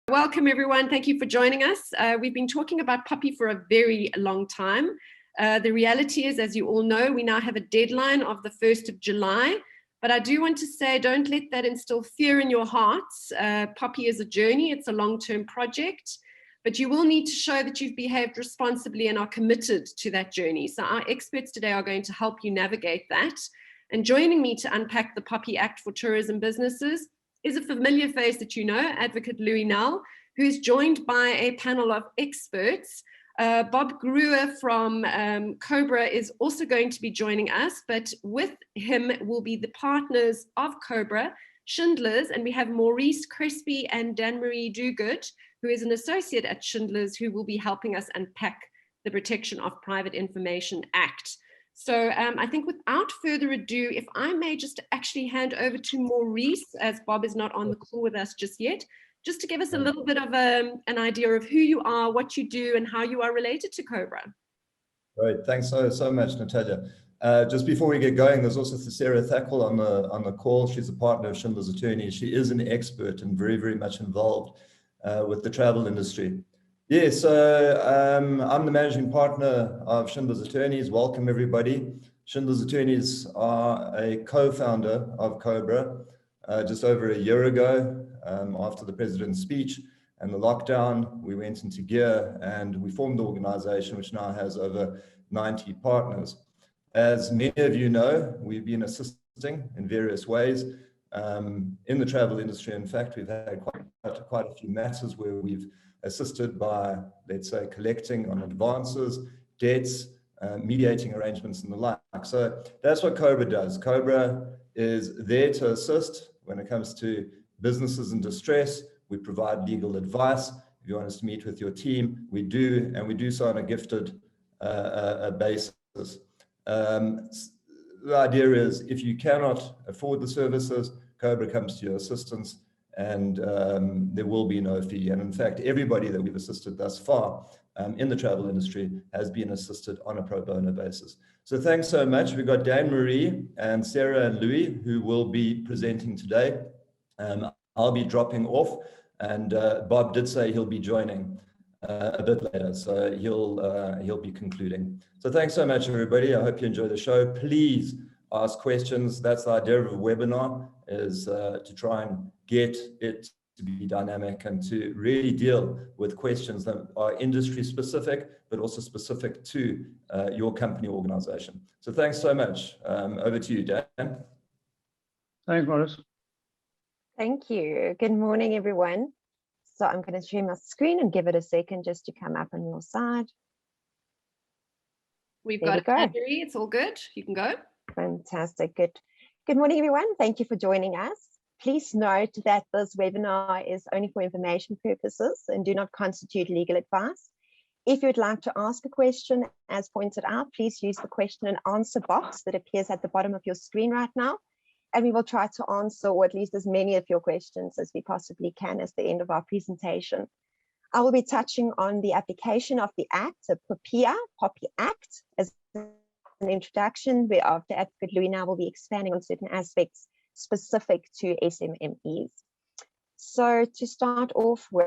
Welcome everyone, thank you for joining us. We've been talking about POPI for a very long time. The reality is, as you all know, we now have a deadline of the 1st of July, but I do want to say, don't let that instill fear in your hearts. POPI is a journey, it's a long-term project, but you will need to show that you've behaved responsibly and are committed to that journey. So our experts today are going to help you navigate that. And joining me to unpack the POPI Act for tourism businesses is a familiar face that you know, Advocate Louis Nell, who is joined by a panel of experts. Bob Gruer from Cobra is also going to be joining us, but with him will be the partners of Cobra, Schindler's, and we have Maurice Crespi and Dan-Marie Duguid, who is an associate at Schindler's, who will be helping us unpack the Protection of Private Information Act. So I think without further ado, if I may just actually hand over to Maurice, as Bob is not on the call with us just yet, just to give us a little bit of an idea of who you are, what you do, and how you are related to Cobra. Great, thanks so much, Natalia. Just before we get going, there's also Sarah Thackle on the call. She's a partner of Schindler's Attorneys. She is an expert and very much involved with the travel industry. Yeah, so I'm the managing partner of Schindler's Attorneys. Welcome, everybody. Schindler's Attorneys are a co-founder of Cobra just over a year ago. After the president's speech and the lockdown, we went into gear and we formed the organization, which now has over 90 partners. As many of you know, we've been assisting in various ways in the travel industry. In fact, we've had quite a few matters where we've assisted by, let's say, collecting on advances, debts, mediating arrangements and the like. So that's what Cobra does. Cobra is there to assist when it comes to businesses in distress. We provide legal advice. If you want us to meet with your team, we do, and we do so on a gifted basis. The idea is, if you cannot afford the services, Cobra comes to your assistance, and there will be no fee. And in fact, everybody that we've assisted thus far in the travel industry has been assisted on a pro bono basis. So thanks so much. We've got Dan-Marie and Sarah and Louis who will be presenting today. I'll be dropping off, and Bob did say he'll be joining a bit later, so he'll be concluding. So thanks so much, everybody. I hope you enjoy the show. Please ask questions. That's the idea of a webinar, is to try and get it to be dynamic and to really deal with questions that are industry specific, but also specific to your company organization. So thanks so much. Over to you, Dan. Thanks, Maurice. Thank you. Good morning, everyone. So I'm going to share my screen and give it a second just to come up on your side. We've got it, Adri. It's all good. You can go. Fantastic. Good morning, everyone. Thank you for joining us. Please note that this webinar is only for information purposes and do not constitute legal advice. If you'd like to ask a question, as pointed out, please use the question and answer box that appears at the bottom of your screen right now. And we will try to answer, or at least as many of your questions as we possibly can at the end of our presentation. I will be touching on the application of the Act, the POPI Act, as an introduction, whereafter Advocate Louis now will be expanding on certain aspects specific to SMMEs. So to start off with,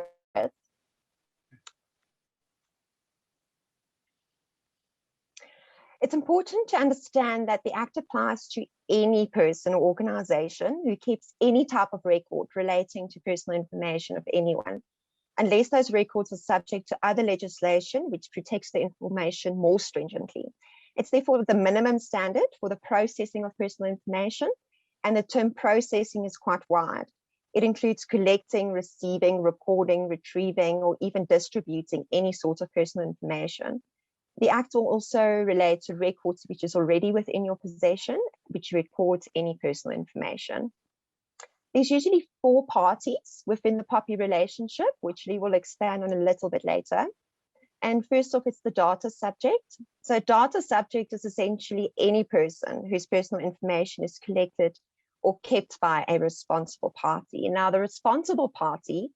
it's important to understand that the Act applies to any person or organization who keeps any type of record relating to personal information of anyone, unless those records are subject to other legislation which protects the information more stringently. It's therefore the minimum standard for the processing of personal information, and the term processing is quite wide. It includes collecting, receiving, recording, retrieving, or even distributing any sort of personal information. The Act will also relate to records which is already within your possession, which records any personal information. There's usually 4 parties within the POPI relationship, which we will expand on a little bit later. And first off, it's the data subject. So data subject is essentially any person whose personal information is collected or kept by a responsible party. Now, the responsible party,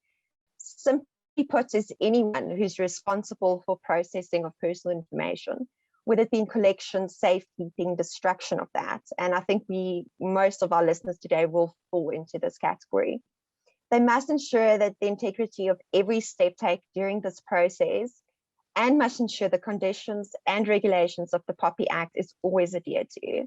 simply put, is anyone who's responsible for processing of personal information, whether it be in collection, safekeeping, destruction of that. And I think most of our listeners today will fall into this category. They must ensure that the integrity of every step taken during this process and must ensure the conditions and regulations of the POPI Act is always adhered to.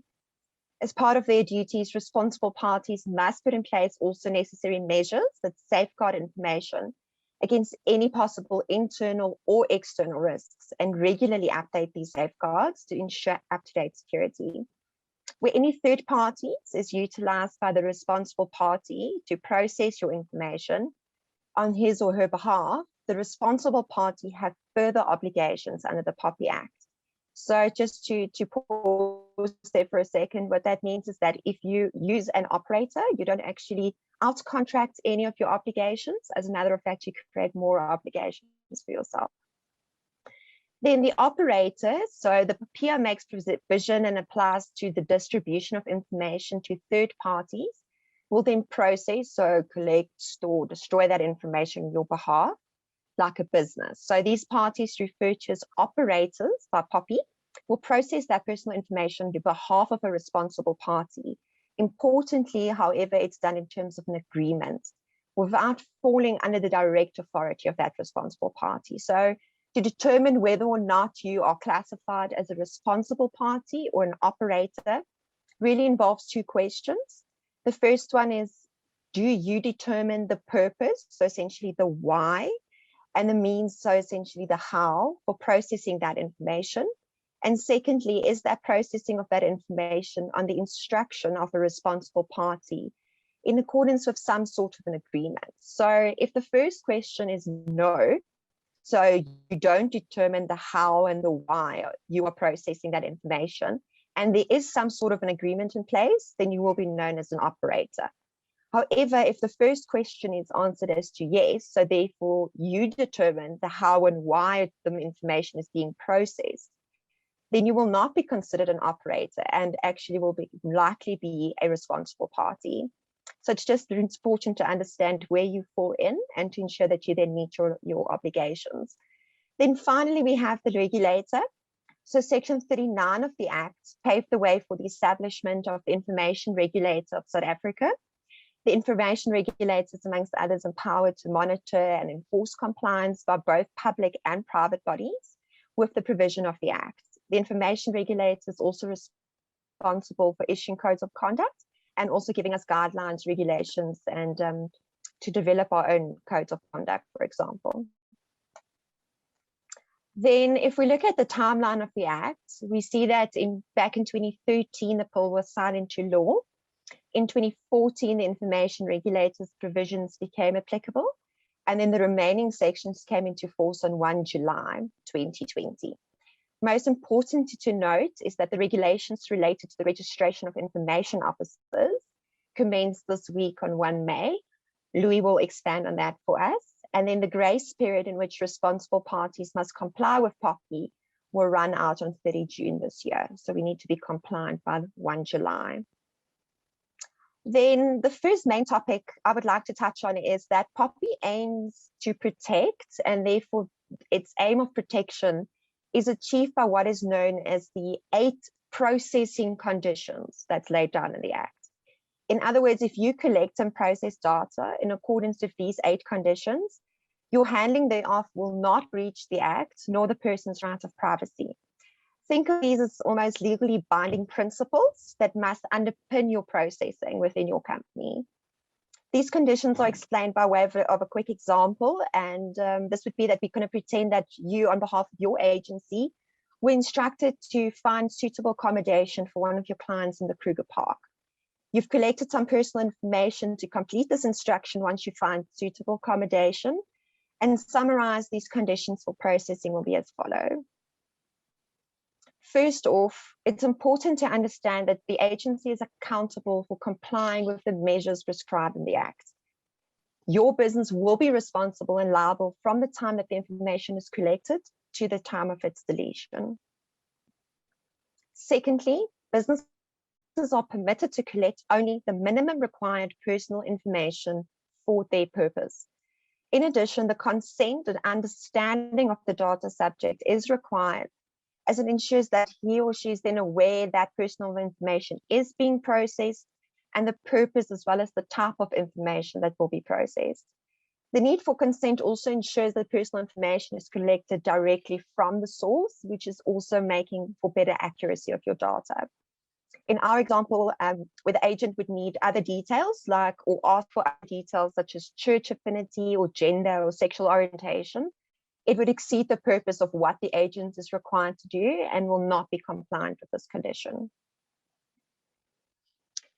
As part of their duties, responsible parties must put in place also necessary measures that safeguard information against any possible internal or external risks and regularly update these safeguards to ensure up-to-date security. Where any third parties is utilized by the responsible party to process your information on his or her behalf, the responsible party have further obligations under the POPI Act. So just to pause there for a second, what that means is that if you use an operator, you don't actually out-contract any of your obligations. As a matter of fact, you create more obligations for yourself. Then the operator, so the POPI makes provision and applies to the distribution of information to third parties, will then process, so collect, store, destroy that information on your behalf, like a business. So these parties referred to as operators by POPI will process that personal information on behalf of a responsible party. Importantly, however, it's done in terms of an agreement without falling under the direct authority of that responsible party. So to determine whether or not you are classified as a responsible party or an operator really involves two questions. The first one is, do you determine the purpose, so essentially the why, and the means, so essentially the how, for processing that information? And secondly, is that processing of that information on the instruction of a responsible party in accordance with some sort of an agreement? So if the first question is no, so you don't determine the how and the why you are processing that information, and there is some sort of an agreement in place, then you will be known as an operator. However, if the first question is answered as to yes, so therefore you determine the how and why the information is being processed, then you will not be considered an operator and actually will likely be a responsible party. So it's just important to understand where you fall in and to ensure that you then meet your obligations. Then finally, we have the regulator. So Section 39 of the Act paved the way for the establishment of the Information Regulator of South Africa. The information regulator is, amongst others, empowered to monitor and enforce compliance by both public and private bodies with the provision of the Act. The information regulator is also responsible for issuing codes of conduct and also giving us guidelines, regulations, and to develop our own codes of conduct, for example. Then if we look at the timeline of the Act, we see that back in 2013, the bill was signed into law. In 2014, the information regulators provisions became applicable, and then the remaining sections came into force on 1 July 2020. Most important to note is that the regulations related to the registration of information officers commenced this week on 1 May. Louis will expand on that for us. And then the grace period in which responsible parties must comply with POPI will run out on 30 June this year. So we need to be compliant by 1 July. Then the first main topic I would like to touch on is that POPI aims to protect, and therefore its aim of protection is achieved by what is known as the 8 processing conditions that's laid down in the Act. In other words, if you collect and process data in accordance with these 8 conditions, your handling thereof will not breach the Act nor the person's right of privacy. Think of these as almost legally binding principles that must underpin your processing within your company. These conditions are explained by way of a quick example, and this would be that we're going to pretend that you, on behalf of your agency, were instructed to find suitable accommodation for one of your clients in the Kruger Park. You've collected some personal information to complete this instruction once you find suitable accommodation, and summarize these conditions for processing will be as follows. First off, it's important to understand that the agency is accountable for complying with the measures prescribed in the Act. Your business will be responsible and liable from the time that the information is collected to the time of its deletion. Secondly, businesses are permitted to collect only the minimum required personal information for their purpose. In addition, the consent and understanding of the data subject is required, as it ensures that he or she is then aware that personal information is being processed and the purpose as well as the type of information that will be processed. The need for consent also ensures that personal information is collected directly from the source, which is also making for better accuracy of your data. In our example, where the agent would need other details or ask for other details such as church affinity or gender or sexual orientation, it would exceed the purpose of what the agent is required to do and will not be compliant with this condition.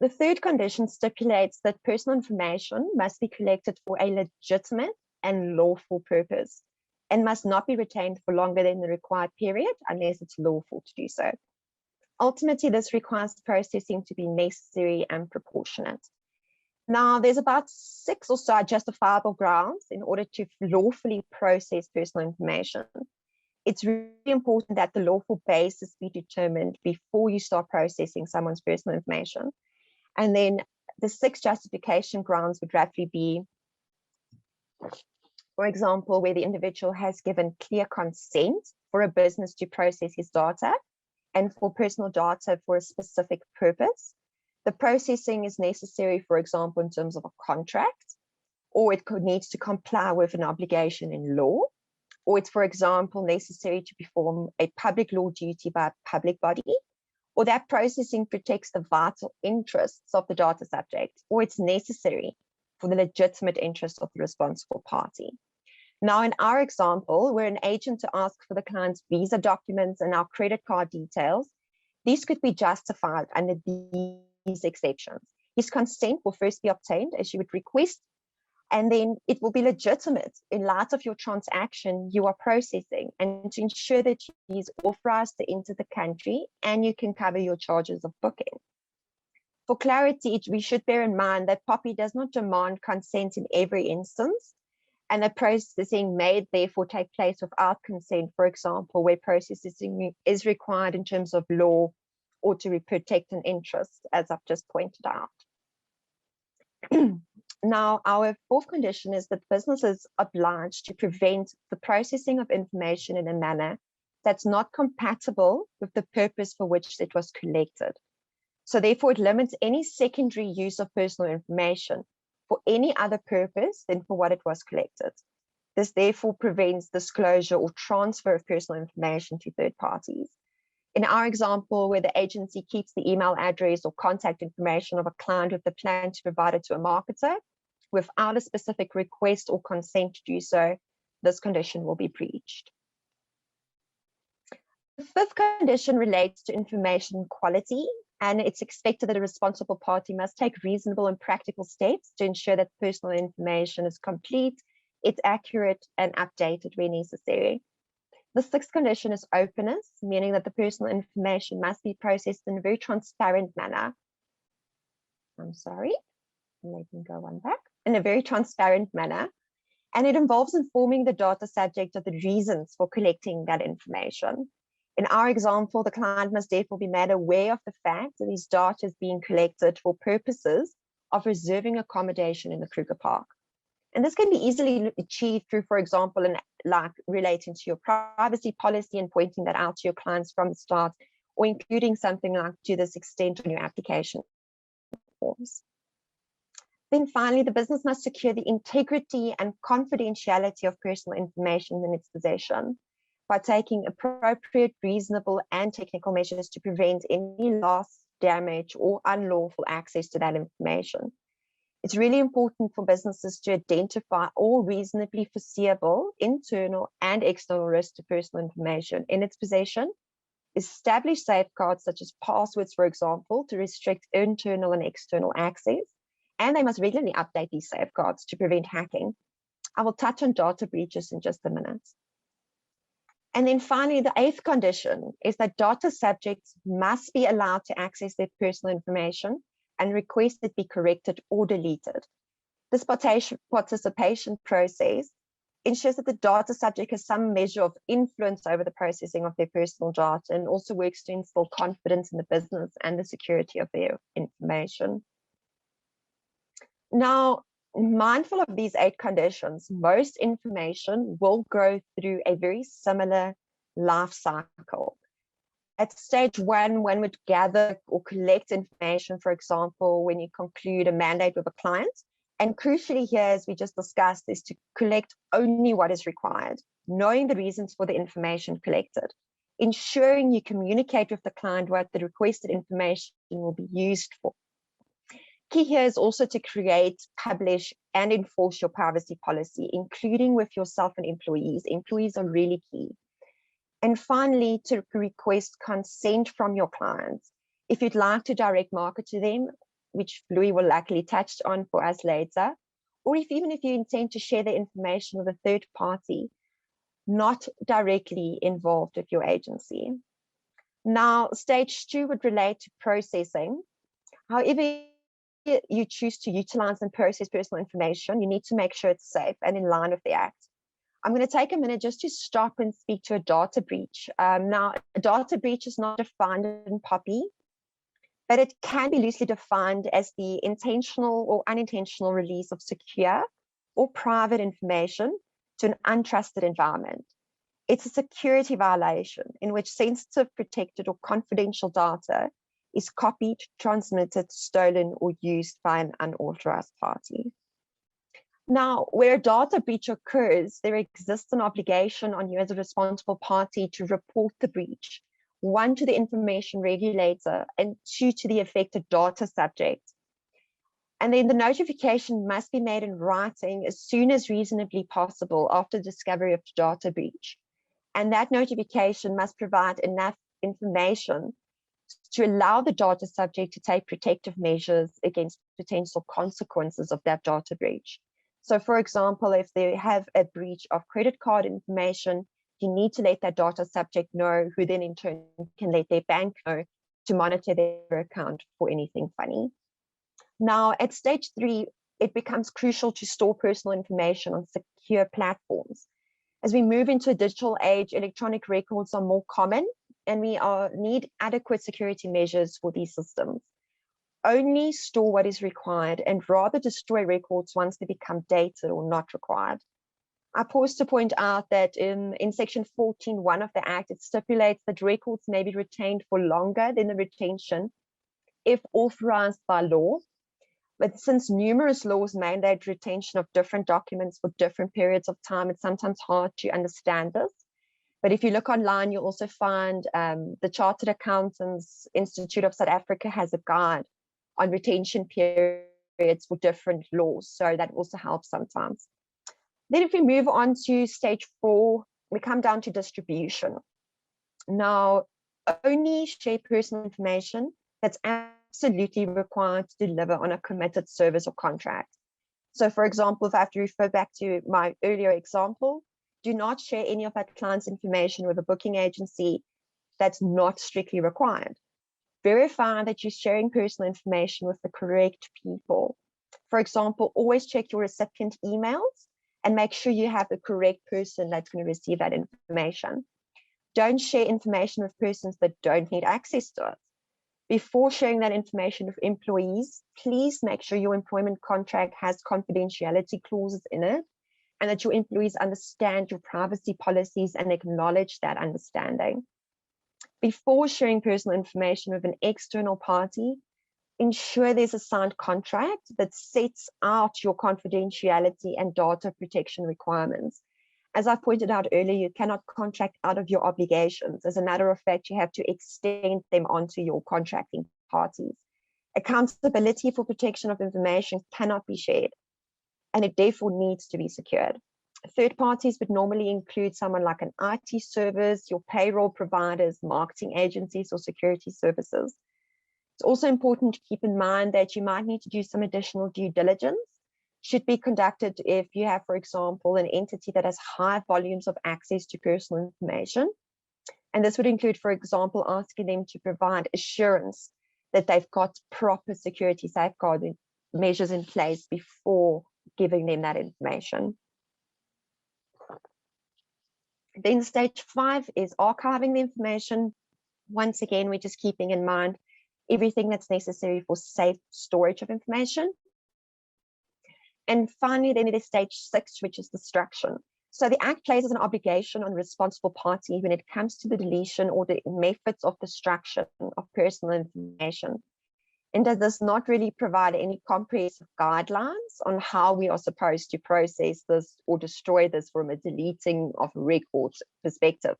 The third condition stipulates that personal information must be collected for a legitimate and lawful purpose and must not be retained for longer than the required period unless it's lawful to do so. Ultimately, this requires processing to be necessary and proportionate. Now, there's about 6 or so justifiable grounds in order to lawfully process personal information. It's really important that the lawful basis be determined before you start processing someone's personal information. And then the 6 justification grounds would roughly be, for example, where the individual has given clear consent for a business to process his data and for personal data for a specific purpose. The processing is necessary, for example, in terms of a contract, or it needs to comply with an obligation in law, or it's, for example, necessary to perform a public law duty by a public body, or that processing protects the vital interests of the data subject, or it's necessary for the legitimate interests of the responsible party. Now, in our example, we're an agent to ask for the client's visa documents and our credit card details. These could be justified under these exceptions. His consent will first be obtained as you would request, and then it will be legitimate in light of your transaction you are processing and to ensure that he is authorized to enter the country and you can cover your charges of booking. For clarity, we should bear in mind that POPI does not demand consent in every instance, and the processing may therefore take place without consent, for example, where processing is required in terms of law or to protect an interest, as I've just pointed out. Now, our fourth condition is that businesses are obliged to prevent the processing of information in a manner that's not compatible with the purpose for which it was collected. So therefore, it limits any secondary use of personal information for any other purpose than for what it was collected. This therefore prevents disclosure or transfer of personal information to third parties. In our example, where the agency keeps the email address or contact information of a client with the plan to provide it to a marketer without a specific request or consent to do so, this condition will be breached. The fifth condition relates to information quality, and it's expected that a responsible party must take reasonable and practical steps to ensure that personal information is complete, it's accurate, and updated where necessary. The sixth condition is openness, meaning that the personal information must be processed in a very transparent manner. I'm sorry, let me go one back. In a very transparent manner, and it involves informing the data subject of the reasons for collecting that information. In our example, the client must therefore be made aware of the fact that his data is being collected for purposes of reserving accommodation in the Kruger Park. And this can be easily achieved through, for example, like relating to your privacy policy and pointing that out to your clients from the start, or including something like to this extent on your application forms. Then finally, the business must secure the integrity and confidentiality of personal information in its possession by taking appropriate, reasonable, and technical measures to prevent any loss, damage, or unlawful access to that information. It's really important for businesses to identify all reasonably foreseeable internal and external risks to personal information in its possession, establish safeguards such as passwords, for example, to restrict internal and external access, and they must regularly update these safeguards to prevent hacking. I will touch on data breaches in just a minute. And then finally, the eighth condition is that data subjects must be allowed to access their personal information and request it be corrected or deleted. This participation process ensures that the data subject has some measure of influence over the processing of their personal data and also works to instill confidence in the business and the security of their information. Now, mindful of these 8 conditions, most information will go through a very similar life cycle. At stage one would gather or collect information, for example, when you conclude a mandate with a client. And crucially here, as we just discussed, is to collect only what is required, knowing the reasons for the information collected, ensuring you communicate with the client what the requested information will be used for. Key here is also to create, publish, and enforce your privacy policy, including with yourself and employees. Employees are really key. And finally, to request consent from your clients. If you'd like to direct market to them, which Louis will likely touch on for us later, or even if you intend to share the information with a third party, not directly involved with your agency. Now, stage two would relate to processing. However you choose to utilize and process personal information, you need to make sure it's safe and in line with the Act. I'm going to take a minute just to stop and speak to a data breach. Now, a data breach is not defined in POPI, but it can be loosely defined as the intentional or unintentional release of secure or private information to an untrusted environment. It's a security violation in which sensitive, protected, or confidential data is copied, transmitted, stolen, or used by an unauthorized party. Now, where a data breach occurs, there exists an obligation on you as a responsible party to report the breach, one, to the information regulator, and two, to the affected data subject. And then the notification must be made in writing as soon as reasonably possible after discovery of the data breach. And that notification must provide enough information to allow the data subject to take protective measures against potential consequences of that data breach. So, for example, if they have a breach of credit card information, you need to let that data subject know, who then in turn can let their bank know to monitor their account for anything funny. Now, at stage three, it becomes crucial to store personal information on secure platforms. As we move into a digital age, electronic records are more common, and we need adequate security measures for these systems. Only store what is required and rather destroy records once they become dated or not required. I pause to point out that in section 14.1 of the Act, it stipulates that records may be retained for longer than the retention if authorized by law. But since numerous laws mandate retention of different documents for different periods of time, it's sometimes hard to understand this. But if you look online, you'll also find the Chartered Accountants Institute of South Africa has a guide on retention periods for different laws. So that also helps sometimes. Then if we move on to stage 4, we come down to distribution. Now, only share personal information that's absolutely required to deliver on a committed service or contract. So for example, if I have to refer back to my earlier example, do not share any of that client's information with a booking agency that's not strictly required. Verify that you're sharing personal information with the correct people. For example, always check your recipient emails and make sure you have the correct person that's going to receive that information. Don't share information with persons that don't need access to it. Before sharing that information with employees, please make sure your employment contract has confidentiality clauses in it and that your employees understand your privacy policies and acknowledge that understanding. Before sharing personal information with an external party, ensure there's a signed contract that sets out your confidentiality and data protection requirements. As I pointed out earlier, you cannot contract out of your obligations. As a matter of fact, you have to extend them onto your contracting parties. Accountability for protection of information cannot be shared, and it therefore needs to be secured. Third parties would normally include someone like an IT service, your payroll providers, marketing agencies, or security services. It's also important to keep in mind that you might need to do some additional due diligence. Should be conducted if you have, for example, an entity that has high volumes of access to personal information. And this would include, for example, asking them to provide assurance that they've got proper security safeguarding measures in place before giving them that information. Then stage 5 is archiving the information. Once again, we're just keeping in mind everything that's necessary for safe storage of information. And finally, then it is stage 6, which is destruction. So the Act places an obligation on the responsible party when it comes to the deletion or the methods of destruction of personal information. And does not really provide any comprehensive guidelines on how we are supposed to process this or destroy this from a deleting of records perspective.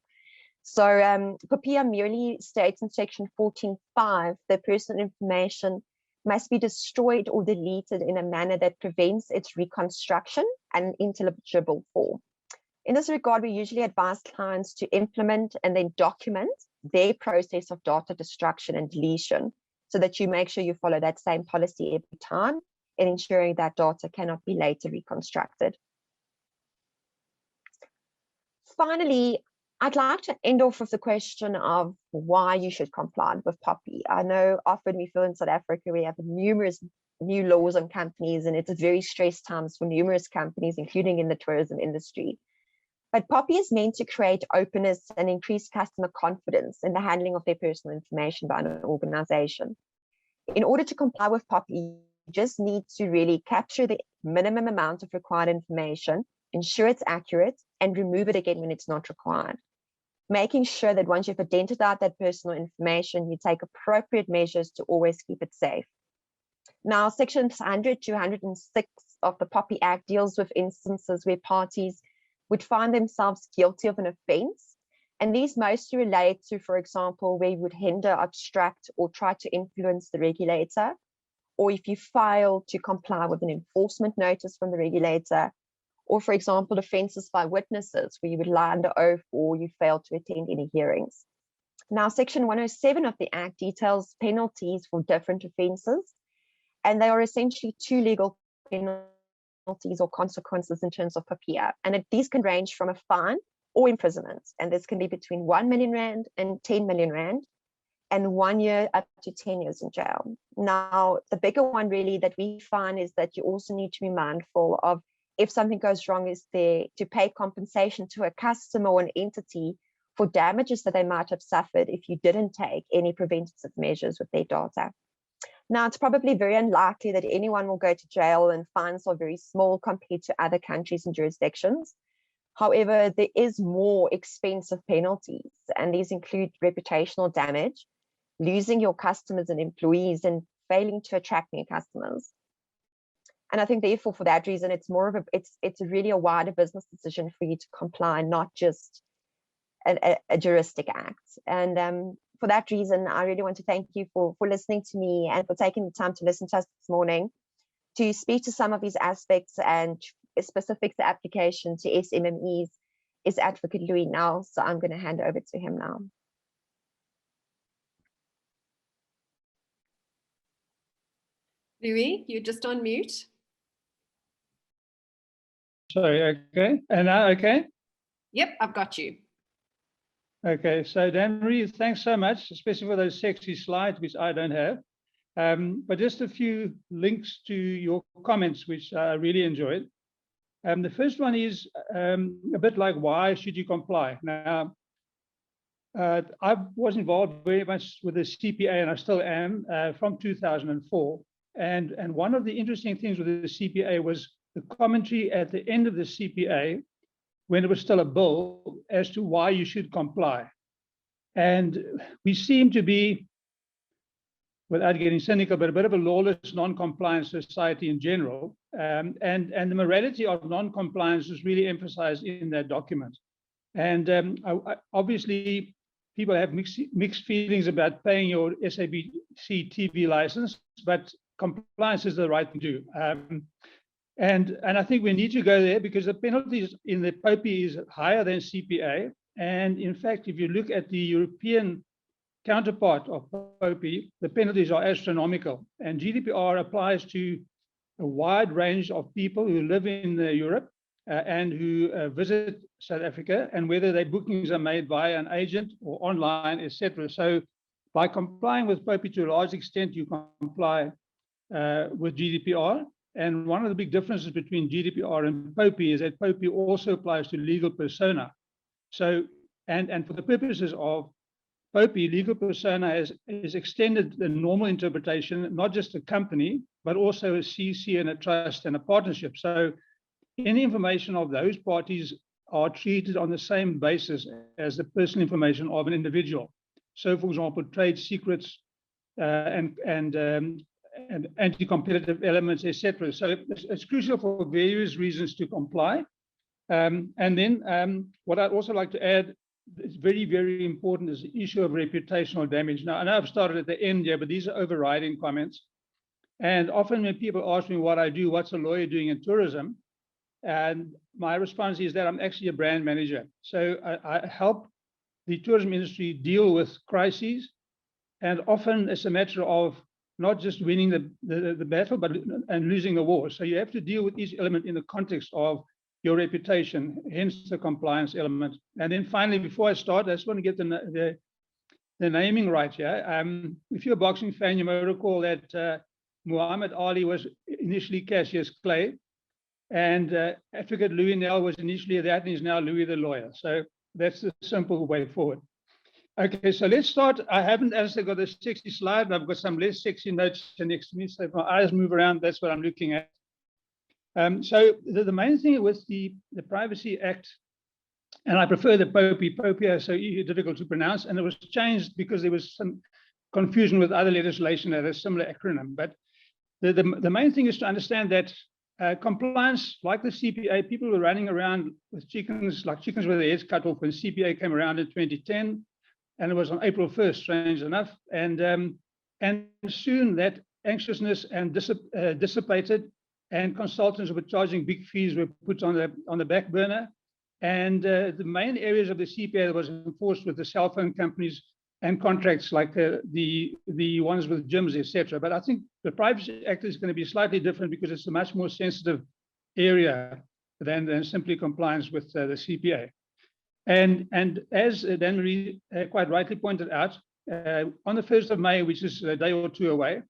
So POPI merely states in section 14.5 that personal information must be destroyed or deleted in a manner that prevents its reconstruction and intelligible form. In this regard, we usually advise clients to implement and then document their process of data destruction and deletion, so that you make sure you follow that same policy every time in ensuring that data cannot be later reconstructed. Finally, I'd like to end off with the question of why you should comply with POPI. I know often we feel in South Africa, we have numerous new laws on companies, and it's a very stressed times for numerous companies, including in the tourism industry. But POPI is meant to create openness and increase customer confidence in the handling of their personal information by an organization. In order to comply with POPI, you just need to really capture the minimum amount of required information, ensure it's accurate, and remove it again when it's not required. Making sure that once you've identified that personal information, you take appropriate measures to always keep it safe. Now, sections 100 to 106 of the POPI Act deals with instances where parties would find themselves guilty of an offense. And these mostly relate to, for example, where you would hinder, obstruct, or try to influence the regulator, or if you fail to comply with an enforcement notice from the regulator, or, for example, offenses by witnesses, where you would lie under oath or you fail to attend any hearings. Now, section 107 of the Act details penalties for different offenses, and they are essentially two legal penalties or consequences in terms of POPI, and these can range from a fine or imprisonment, and this can be between 1 million rand and 10 million rand, and 1 year up to 10 years in jail. Now, the bigger one really that we find is that you also need to be mindful of, if something goes wrong, is there to pay compensation to a customer or an entity for damages that they might have suffered if you didn't take any preventative measures with their data. Now, it's probably very unlikely that anyone will go to jail, and fines are very small compared to other countries and jurisdictions. However, there is more expensive penalties, and these include reputational damage, losing your customers and employees, and failing to attract new customers. And I think, therefore, for that reason, it's more of it's really a wider business decision for you to comply, not just a juristic act. And for that reason, I really want to thank you for listening to me and for taking the time to listen to us this morning, to speak to some of these aspects and specific to application to SMMEs is Advocate Louis now. So I'm going to hand over to him now. Louis, you're just on mute. Sorry, okay. And now, okay? Yep, I've got you. Okay, so Dan-Marie, thanks so much, especially for those sexy slides, which I don't have. But just a few links to your comments, which I really enjoyed. The first one is a bit like, why should you comply? Now, I was involved very much with the CPA, and I still am, from 2004. And one of the interesting things with the CPA was the commentary at the end of the CPA, when it was still a bill, as to why you should comply. And we seem to be, without getting cynical, but a bit of a lawless, non-compliant society in general. And the morality of non-compliance is really emphasized in that document. And obviously, people have mixed feelings about paying your SABC TV license, but compliance is the right thing to do. And I think we need to go there, because the penalties in the POPI is higher than CPA. And in fact, if you look at the European counterpart of POPI, the penalties are astronomical. And GDPR applies to a wide range of people who live in Europe and who visit South Africa, and whether their bookings are made by an agent or online, etc. So by complying with POPI to a large extent, you comply with GDPR. And one of the big differences between GDPR and POPI is that POPI also applies to legal persona. So, and for the purposes of POPI, legal persona is extended the normal interpretation, not just a company, but also a CC and a trust and a partnership. So any information of those parties are treated on the same basis as the personal information of an individual. So, for example, trade secrets and anti-competitive elements, etc. So it's crucial for various reasons to comply. And then what I'd also like to add, it's very, very important, is the issue of reputational damage. Now, I know I've started at the end here, but these are overriding comments. And often when people ask me what I do, what's a lawyer doing in tourism? And my response is that I'm actually a brand manager. So I help the tourism industry deal with crises. And often it's a matter of not just winning the battle, but and losing the war. So you have to deal with each element in the context of your reputation, hence the compliance element. And then finally, before I start, I just want to get the naming right here. If you're a boxing fan, you may recall that Muhammad Ali was initially Cassius Clay, and Advocate Louis Nell was initially that, and he's now Louis the lawyer. So that's the simple way forward. Okay, so let's start. I haven't actually got a sexy slide, but I've got some less sexy notes next to me. So if my eyes move around, that's what I'm looking at. So the main thing with the Privacy Act, and I prefer the POPI. POPI is so difficult to pronounce, and it was changed because there was some confusion with other legislation that has a similar acronym. But the main thing is to understand that compliance, like the CPA, people were running around with chickens, like chickens with their heads cut off when CPA came around in 2010, and it was on April 1st, strange enough. And soon that anxiousness and dissipated, and consultants were charging big fees were put on the back burner. And the main areas of the CPA that was enforced with the cell phone companies and contracts like the ones with gyms, etc. But I think the Privacy Act is going to be slightly different because it's a much more sensitive area than simply compliance with the CPA. And as Dan-Marie quite rightly pointed out, on the 1st of May, which is a day or two away,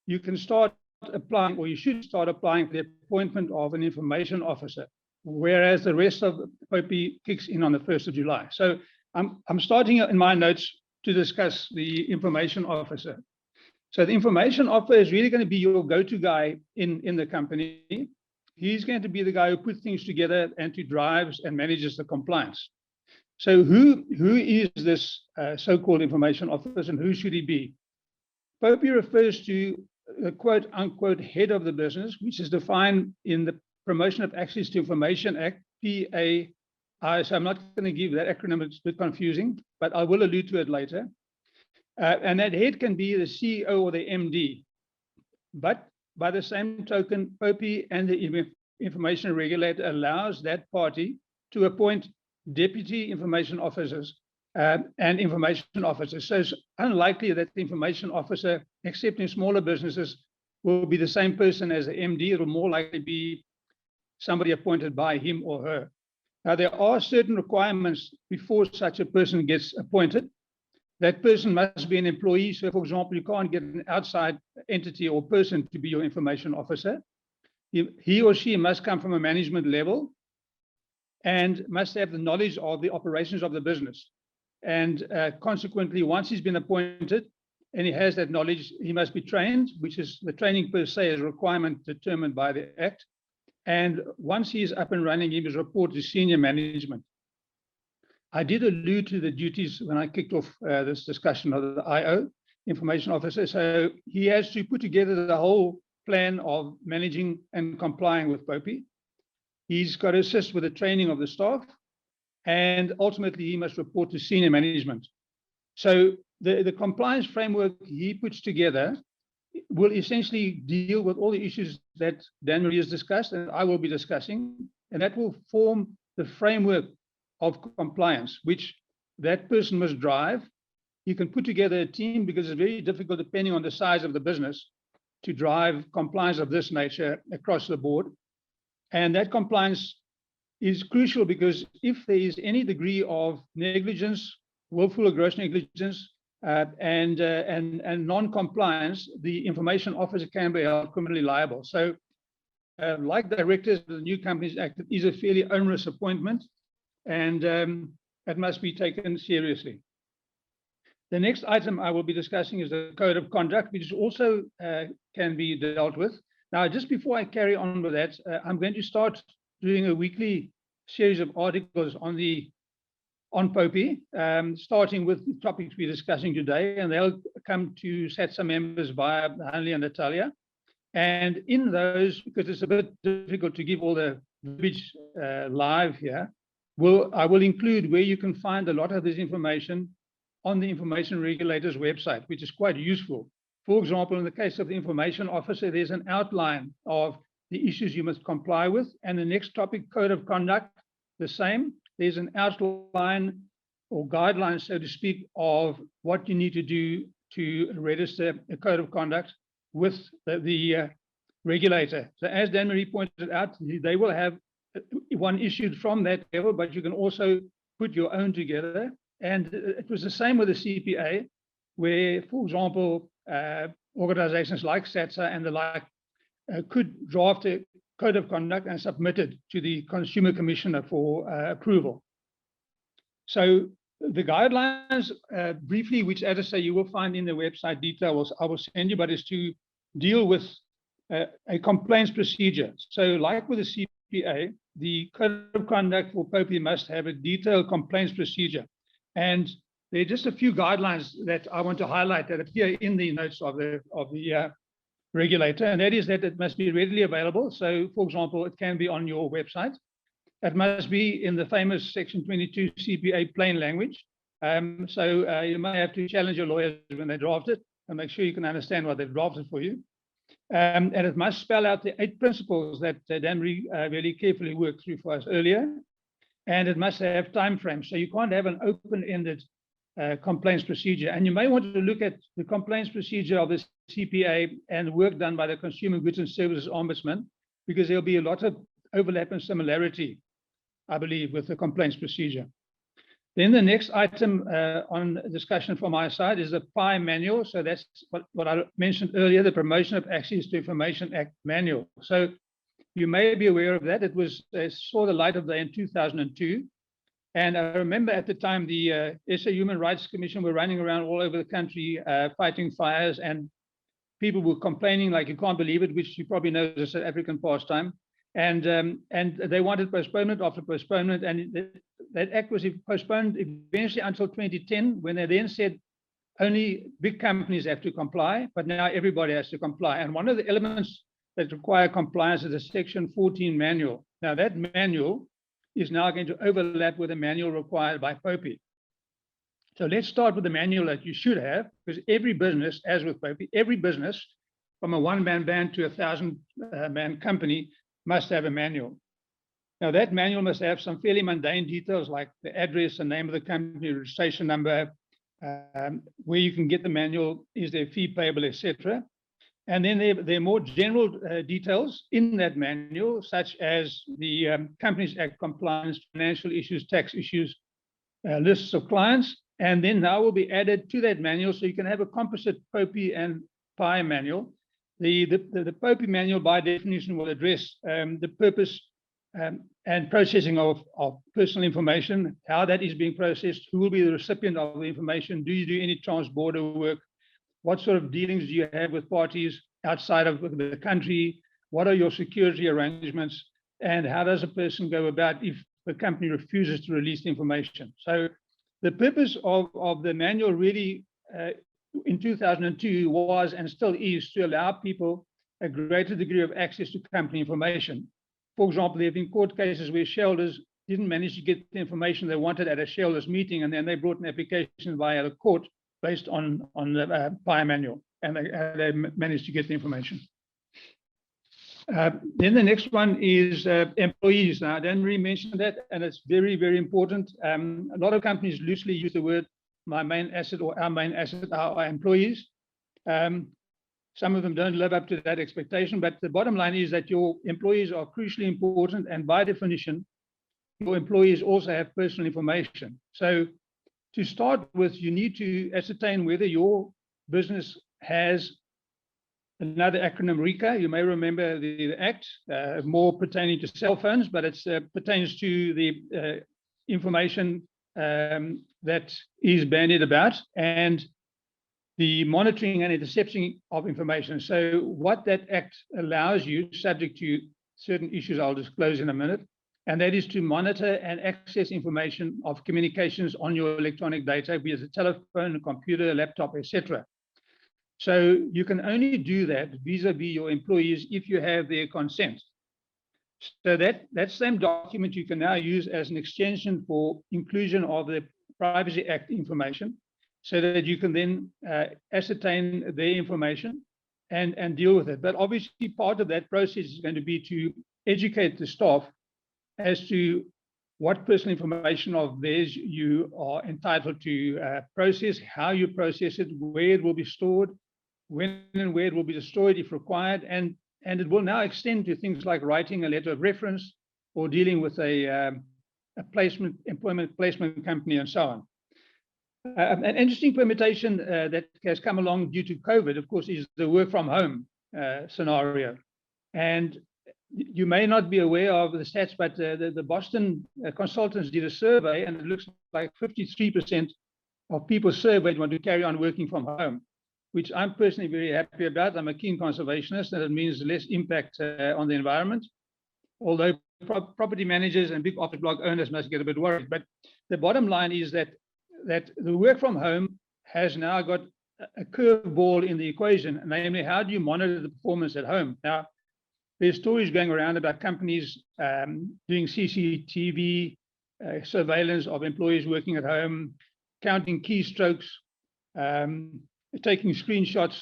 you can start applying, or you should start applying for the appointment of an information officer, whereas the rest of POPI kicks in on the 1st of July. So I'm starting in my notes to discuss the information officer. So the information officer is really going to be your go-to guy in the company. He's going to be the guy who puts things together and who drives and manages the compliance. So who is this so-called information officer, and who should he be? POPI refers to the quote unquote head of the business, which is defined in the Promotion of Access to Information Act, PAI. So I'm not going to give that acronym, it's a bit confusing, but I will allude to it later. And that head can be the CEO or the MD. But by the same token, POPI and the information regulator allows that party to appoint deputy information officers and information officers. So it's unlikely that the information officer, except in smaller businesses, will be the same person as the MD. It will more likely be somebody appointed by him or her. Now, there are certain requirements before such a person gets appointed. That person must be an employee. So, for example, you can't get an outside entity or person to be your information officer. He or she must come from a management level and must have the knowledge of the operations of the business. And consequently, once he's been appointed and he has that knowledge, he must be trained, which is the training per se is a requirement determined by the Act. And once he's up and running, he must report to senior management. I did allude to the duties when I kicked off this discussion of the IO, information officer. So he has to put together the whole plan of managing and complying with POPI. He's got to assist with the training of the staff, and ultimately he must report to senior management. So the compliance framework he puts together will essentially deal with all the issues that Dan-Marie has discussed and I will be discussing, and that will form the framework of compliance, which that person must drive. You can put together a team because it's very difficult, depending on the size of the business, to drive compliance of this nature across the board. And that compliance is crucial because if there is any degree of negligence, willful or gross negligence, and non-compliance, the information officer can be held criminally liable. So like directors of the New Companies Act, it is a fairly onerous appointment, and it must be taken seriously. The next item I will be discussing is the code of conduct, which also can be dealt with. Now, just before I carry on with that, I'm going to start doing a weekly series of articles on POPI, starting with the topics we're discussing today, and they'll come to SATSA members via Hanley and Natalia. And in those, because it's a bit difficult to give all the verbiage live here, I will include where you can find a lot of this information on the information regulator's website, which is quite useful. For example, in the case of the information officer, there's an outline of the issues you must comply with. And the next topic, code of conduct, the same. There's an outline or guidelines, so to speak, of what you need to do to register a code of conduct with the regulator. So as Dan-Marie pointed out, they will have one issued from that level, but you can also put your own together. And it was the same with the CPA, where, for example, organizations like SATSA and the like could draft a code of conduct and submit it to the Consumer Commissioner for approval. So the guidelines, briefly, which, as I say, you will find in the website details, I will send you, but is to deal with a complaints procedure. So like with the CPA, the code of conduct for POPI must have a detailed complaints procedure. And there are just a few guidelines that I want to highlight that appear in the notes of the regulator, and that is that it must be readily available. So, for example, it can be on your website. It must be in the famous Section 22 CPA plain language. So you may have to challenge your lawyers when they draft it and make sure you can understand what they've drafted for you. And it must spell out the 8 principles that Dan-Marie really carefully worked through for us earlier. And it must have timeframes. So you can't have an open-ended complaints procedure. And you may want to look at the complaints procedure of the CPA and work done by the Consumer Goods and Services Ombudsman, because there'll be a lot of overlap and similarity, I believe, with the complaints procedure. Then the next item on discussion from my side is the PI manual. So that's what I mentioned earlier, the Promotion of Access to Information Act manual. So you may be aware of that. It saw the light of day in 2002. And I remember at the time, the SA Human Rights Commission were running around all over the country fighting fires, and people were complaining like you can't believe it, which you probably know is a South African pastime. And they wanted postponement after postponement, and that act was postponed eventually until 2010, when they then said only big companies have to comply, but now everybody has to comply. And one of the elements that require compliance is the Section 14 manual. Now that manual is now going to overlap with the manual required by POPI. So let's start with the manual that you should have, because every business, as with POPI, every business from a one-man band to a 1,000-man company must have a manual. Now that manual must have some fairly mundane details like the address, the name of the company, registration number, where you can get the manual, is there a fee payable, etc. And then there are more general details in that manual, such as the Companies Act compliance, financial issues, tax issues, lists of clients. And then now will be added to that manual, so you can have a composite POPI and PI manual. The POPI manual, by definition, will address the purpose and processing of personal information, how that is being processed, who will be the recipient of the information, do you do any trans-border work, what sort of dealings do you have with parties outside of the country, what are your security arrangements, and how does a person go about if the company refuses to release the information. So the purpose of the manual really in 2002 was and still is to allow people a greater degree of access to company information. For example, there have been court cases where shareholders didn't manage to get the information they wanted at a shareholders meeting, and then they brought an application via the court based on the PI manual, and they managed to get the information. Then the next one is employees. Now, Dan-Marie mentioned that, and it's very, very important. A lot of companies loosely use the word my main asset or our main asset are our employees. Some of them don't live up to that expectation, but the bottom line is that your employees are crucially important, and by definition, your employees also have personal information. So to start with, you need to ascertain whether your business has another acronym, RICA. You may remember the act, more pertaining to cell phones, but it pertains to the information that is bandied about, and the monitoring and intercepting of information. So what that act allows you, subject to certain issues I'll disclose in a minute, and that is to monitor and access information of communications on your electronic data, be it a telephone, a computer, a laptop, etc. So you can only do that vis-a-vis your employees if you have their consent. So that same document you can now use as an extension for inclusion of the Privacy Act information, so that you can then ascertain their information and deal with it. But obviously part of that process is going to be to educate the staff as to what personal information of theirs you are entitled to process, how you process it, where it will be stored, when and where it will be destroyed if required, and it will now extend to things like writing a letter of reference or dealing with a employment placement company and so on. An interesting permutation that has come along due to COVID, of course, is the work from home scenario. And you may not be aware of the stats, but the Boston consultants did a survey, and it looks like 53% of people surveyed want to carry on working from home, which I'm personally very happy about. I'm a keen conservationist, and it means less impact on the environment. Although property managers and big office block owners must get a bit worried. But the bottom line is that the work from home has now got a curveball in the equation, namely, how do you monitor the performance at home? Now, there's stories going around about companies doing CCTV surveillance of employees working at home, counting keystrokes, taking screenshots.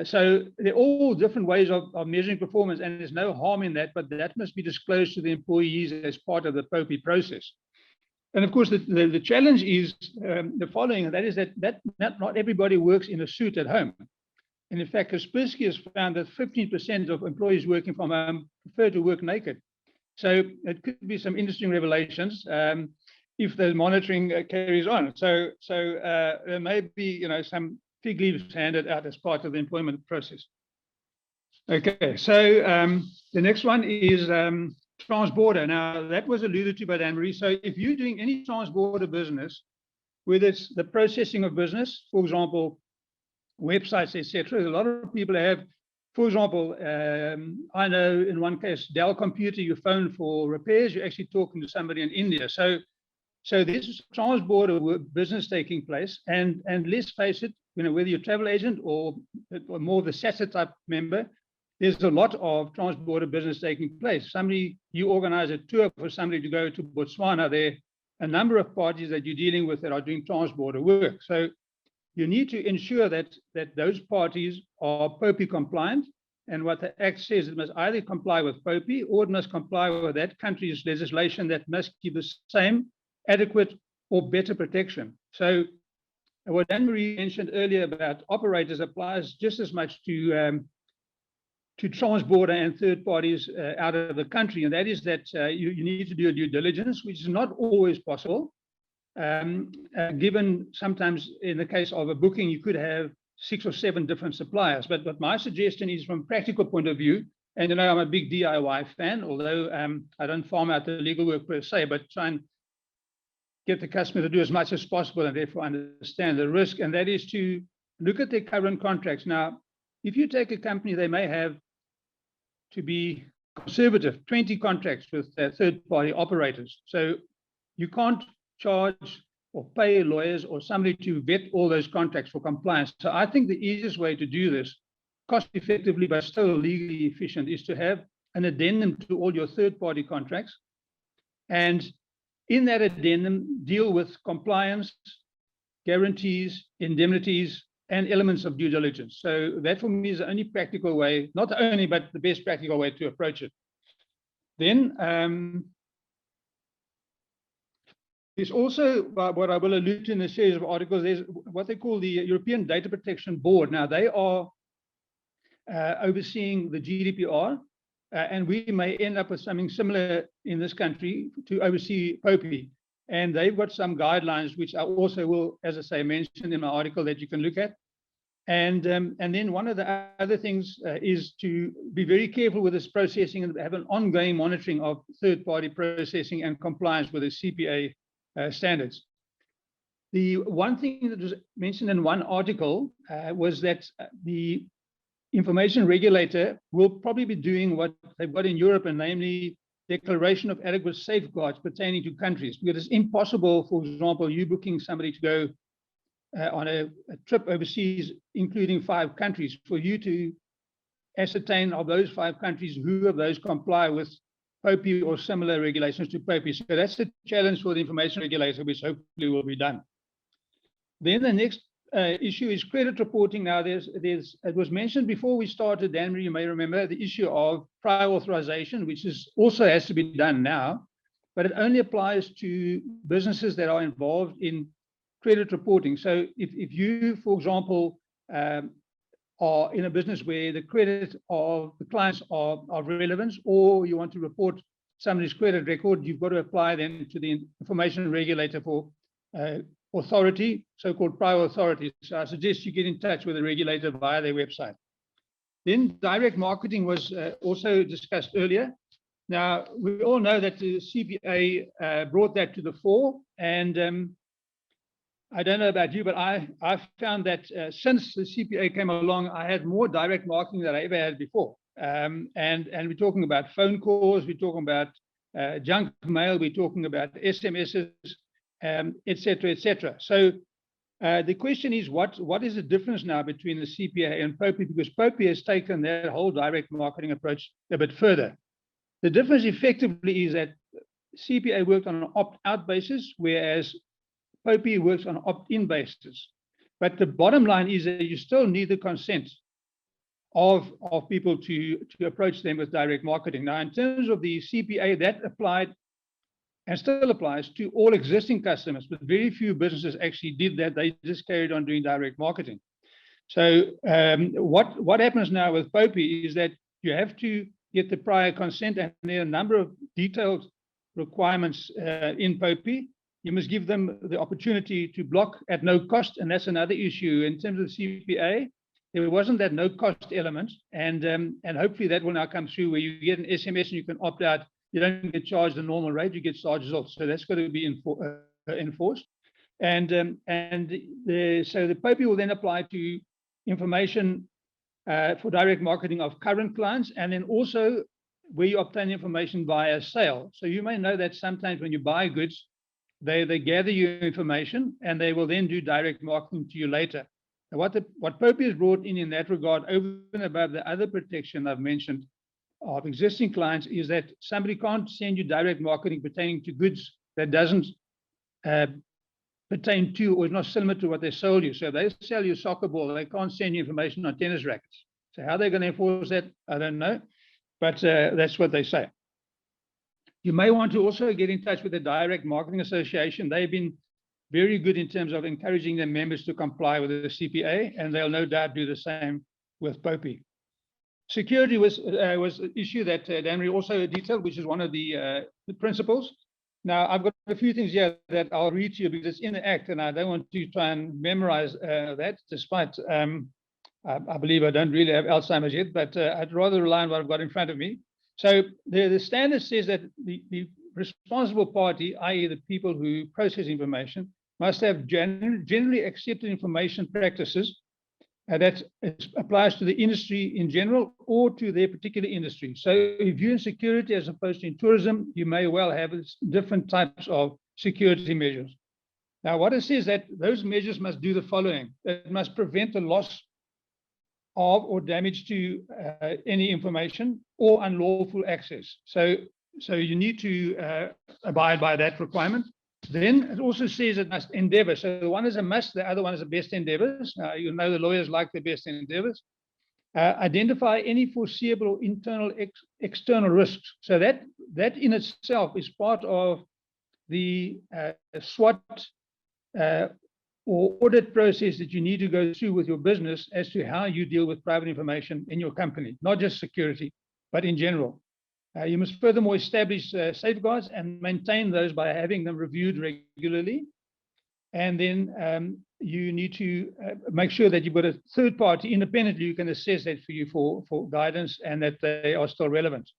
So they're all different ways of measuring performance, and there's no harm in that, but that must be disclosed to the employees as part of the POPI process. And of course, the challenge is the following, and that is that not everybody works in a suit at home. And in fact, Kaspersky has found that 15% of employees working from home prefer to work naked. So it could be some interesting revelations if the monitoring carries on. So there may be, some fig leaves handed out as part of the employment process. Okay, so the next one is transborder. Now, that was alluded to by Anne-Marie. So if you're doing any transborder business, whether it's the processing of business, for example, websites, etc., a lot of people have, for example, I know in one case, Dell computer, you phone for repairs, you're actually talking to somebody in India. So this is transborder business taking place, and let's face it, whether you're a travel agent or more the SASA type member, there's a lot of transborder business taking place. You organize a tour for somebody to go to Botswana, there are a number of parties that you're dealing with that are doing transborder work. So you need to ensure that those parties are POPI compliant, and what the Act says, it must either comply with POPI or it must comply with that country's legislation that must give the same, adequate, or better protection. So what Anne-Marie mentioned earlier about operators applies just as much to transborder and third parties out of the country, and that is that you need to do a due diligence, which is not always possible. Given sometimes in the case of a booking, you could have 6 or 7 different suppliers. But my suggestion is from a practical point of view, and I'm a big DIY fan, although I don't farm out the legal work per se, but try and get the customer to do as much as possible and therefore understand the risk, and that is to look at their current contracts. Now, if you take a company, they may have, to be conservative, 20 contracts with third-party operators. So you can't charge or pay lawyers or somebody to vet all those contracts for compliance. So I think the easiest way to do this, cost effectively but still legally efficient, is to have an addendum to all your third-party contracts, and in that addendum deal with compliance, guarantees, indemnities, and elements of due diligence. So that for me is the only practical way, not the only, but the best practical way to approach it. Then there's also what I will allude to in a series of articles, there's what they call the European Data Protection Board. Now, they are overseeing the GDPR, and we may end up with something similar in this country to oversee POPI. And they've got some guidelines, which I also will, as I say, mention in my article that you can look at. And then one of the other things is to be very careful with this processing and have an ongoing monitoring of third-party processing and compliance with the CPA standards. The one thing that was mentioned in one article was that the information regulator will probably be doing what they've got in Europe, and namely declaration of adequate safeguards pertaining to countries, because it's impossible, for example, you booking somebody to go on a trip overseas, including 5 countries, for you to ascertain of those 5 countries, who of those comply with POPI or similar regulations to POPI. So that's the challenge for the information regulator, which hopefully will be done. Then the next issue is credit reporting. Now, it was mentioned before we started, Dan, you may remember the issue of prior authorization, which also has to be done now, but it only applies to businesses that are involved in credit reporting. So if you, for example, are in a business where the credit of the clients are of relevance, or you want to report somebody's credit record, you've got to apply then to the information regulator for authority, so-called prior authority. So I suggest you get in touch with the regulator via their website. Then direct marketing was also discussed earlier. Now, we all know that the CPA brought that to the fore, and I don't know about you, but I found that since the CPA came along, I had more direct marketing than I ever had before. And we're talking about phone calls, we're talking about junk mail, we're talking about SMSs, et cetera, et cetera. So the question is, what is the difference now between the CPA and POPI? Because POPI has taken that whole direct marketing approach a bit further. The difference effectively is that CPA worked on an opt-out basis, whereas POPI works on an opt-in basis. But the bottom line is that you still need the consent of people to approach them with direct marketing. Now, in terms of the CPA, that applied and still applies to all existing customers, but very few businesses actually did that. They just carried on doing direct marketing. So what happens now with POPI is that you have to get the prior consent, and there are a number of detailed requirements in POPI. You must give them the opportunity to block at no cost, and that's another issue. In terms of CPA, there wasn't that no cost element, and hopefully that will now come through, where you get an SMS and you can opt out. You don't get charged the normal rate, you get charges off. So that's got to be enforced. And so the POPI will then apply to information for direct marketing of current clients, and then also where you obtain information via sale. So you may know that sometimes when you buy goods, they gather your information and they will then do direct marketing to you later. And what POPI has brought in that regard, over and above the other protection I've mentioned of existing clients, is that somebody can't send you direct marketing pertaining to goods that doesn't pertain to or is not similar to what they sold you. So if they sell you a soccer ball, they can't send you information on tennis rackets. So how they're going to enforce that, I don't know, but that's what they say. You may want to also get in touch with the Direct Marketing Association. They've been very good in terms of encouraging their members to comply with the CPA, and they'll no doubt do the same with POPI. Security was an issue that Danry also detailed, which is one of the principles. Now, I've got a few things here that I'll read to you because it's in the Act, and I don't want to try and memorize that, despite I believe I don't really have Alzheimer's yet, but I'd rather rely on what I've got in front of me. So the standard says that the responsible party, i.e. the people who process information, must have generally accepted information practices that applies to the industry in general or to their particular industry. So if you're in security as opposed to in tourism, you may well have different types of security measures. Now, what it says that those measures must do the following. It must prevent the loss of or damage to any information or unlawful access. So you need to abide by that requirement. Then it also says it must endeavor. So the one is a must, the other one is the best endeavors. You know the lawyers like the best endeavors. Identify any foreseeable or internal external risks. So that in itself is part of the SWOT or audit process that you need to go through with your business as to how you deal with private information in your company, not just security, but in general. You must furthermore establish safeguards and maintain those by having them reviewed regularly. And then you need to make sure that you've got a third party independently who can assess that for you for guidance and that they are still relevant.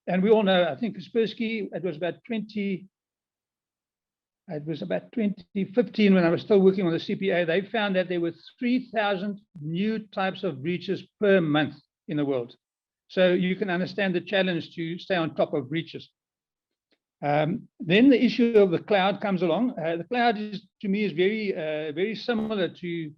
And we all know, I think Kaspersky, it was about 2015 when I was still working on the CPA, they found that there were 3,000 new types of breaches per month in the world. So you can understand the challenge to stay on top of breaches. Then the issue of the cloud comes along. The cloud is, to me, is very similar to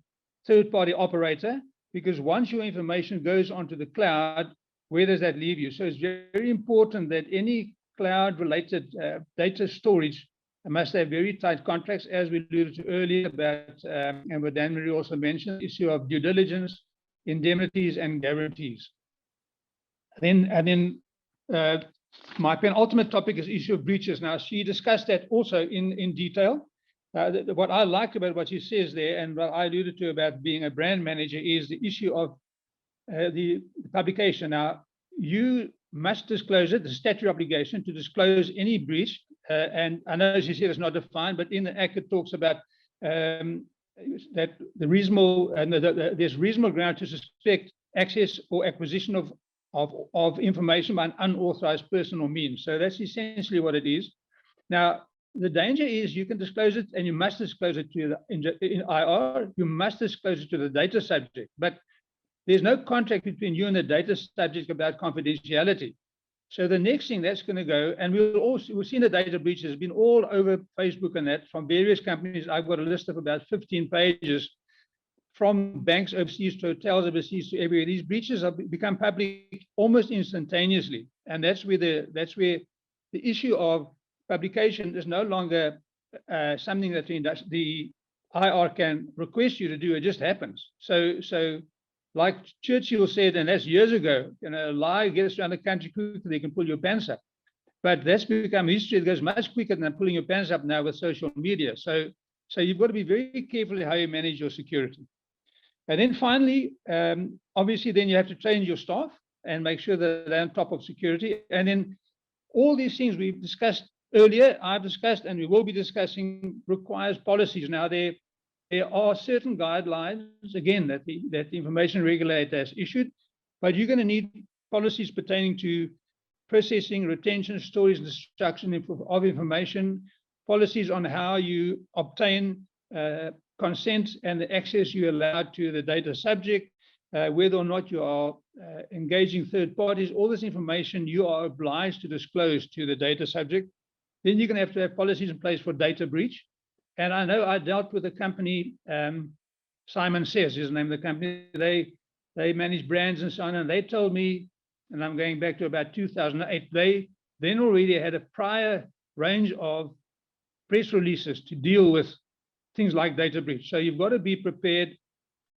third-party operator, because once your information goes onto the cloud, where does that leave you? So it's very important that any cloud-related data storage must have very tight contracts, as we alluded to earlier about, and what Dan-Marie also mentioned, the issue of due diligence, indemnities, and guarantees. My penultimate topic is issue of breaches. Now, she discussed that also in detail. What I like about what she says there, and what I alluded to about being a brand manager, is the issue of the publication. Now, you must disclose it, the statutory obligation to disclose any breach. And I know she said it's not defined, but in the Act it talks about that the reasonable, there's reasonable ground to suspect access or acquisition of information by an unauthorized person or means. So that's essentially what it is. Now, the danger is you can disclose it, and you must disclose it to in IR. You must disclose it to the data subject, but there's no contract between you and the data subject about confidentiality. So the next thing that's going to go, and we've seen the data breaches, has been all over Facebook and that from various companies. I've got a list of about 15 pages, from banks overseas to hotels overseas to everywhere. These breaches have become public almost instantaneously, and that's where the issue of publication is no longer something that the IR can request you to do. It just happens. So like Churchill said, and that's years ago, a lie gets around the country quickly, they can pull your pants up. But that's become history. It goes much quicker than pulling your pants up now with social media. So you've got to be very careful how you manage your security. And then finally, obviously, then you have to train your staff and make sure that they're on top of security. And then all these things we've discussed earlier, I've discussed, and we will be discussing, requires policies. Now, there are certain guidelines, again, that the information regulator has issued, but you're going to need policies pertaining to processing, retention, storage, and destruction of information, policies on how you obtain consent and the access you allow to the data subject, whether or not you are engaging third parties. All this information you are obliged to disclose to the data subject. Then you're going to have policies in place for data breach. And I know I dealt with a company, Simon Says is the name of the company. They manage brands and so on, and they told me, and I'm going back to about 2008, they then already had a prior range of press releases to deal with things like data breach. So you've got to be prepared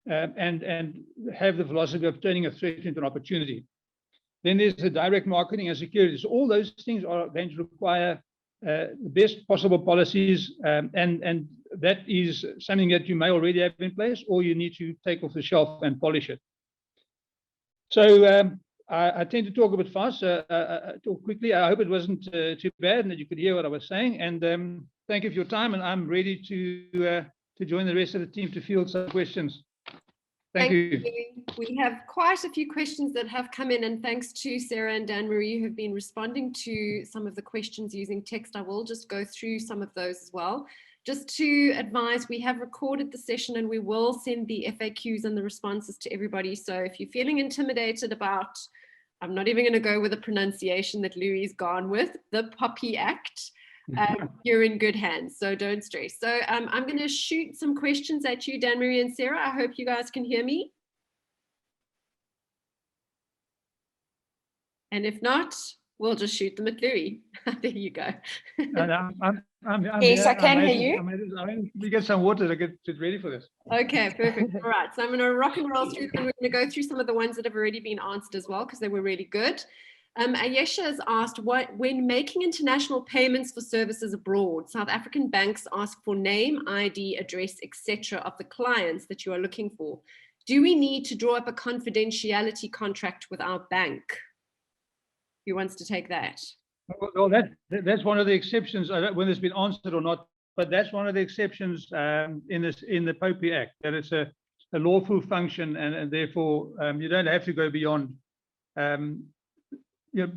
and have the philosophy of turning a threat into an opportunity. Then there's the direct marketing and security. So all those things are going to require the best possible policies, and that is something that you may already have in place, or you need to take off the shelf and polish it. So I tend to talk a bit fast, talk quickly. I hope it wasn't too bad and that you could hear what I was saying. And thank you for your time, and I'm ready to join the rest of the team to field some questions. Thank you. We have quite a few questions that have come in, and thanks to Sarah and Dan-Marie who have been responding to some of the questions using text. I will just go through some of those as well. Just to advise, we have recorded the session and we will send the FAQs and the responses to everybody. So if you're feeling intimidated about, I'm not even going to go with the pronunciation that Louis has gone with, the POPI Act, you're in good hands, so don't stress. So I'm going to shoot some questions at you, Dan-Marie and Sarah. I hope you guys can hear me. And if not, we'll just shoot them at Louis. There you go. Yes, I can hear you. We get some water to get ready for this. Okay, perfect. All right, so I'm going to rock and roll through them. We're going to go through some of the ones that have already been answered as well, because they were really good. Ayesha has asked, when making international payments for services abroad, South African banks ask for name, ID, address, etc. of the clients that you are looking for. Do we need to draw up a confidentiality contract with our bank? Who wants to take that? Well, that's one of the exceptions. I don't know whether it's been answered or not, but that's one of the exceptions in the POPI Act, that it's a lawful function, and therefore you don't have to go beyond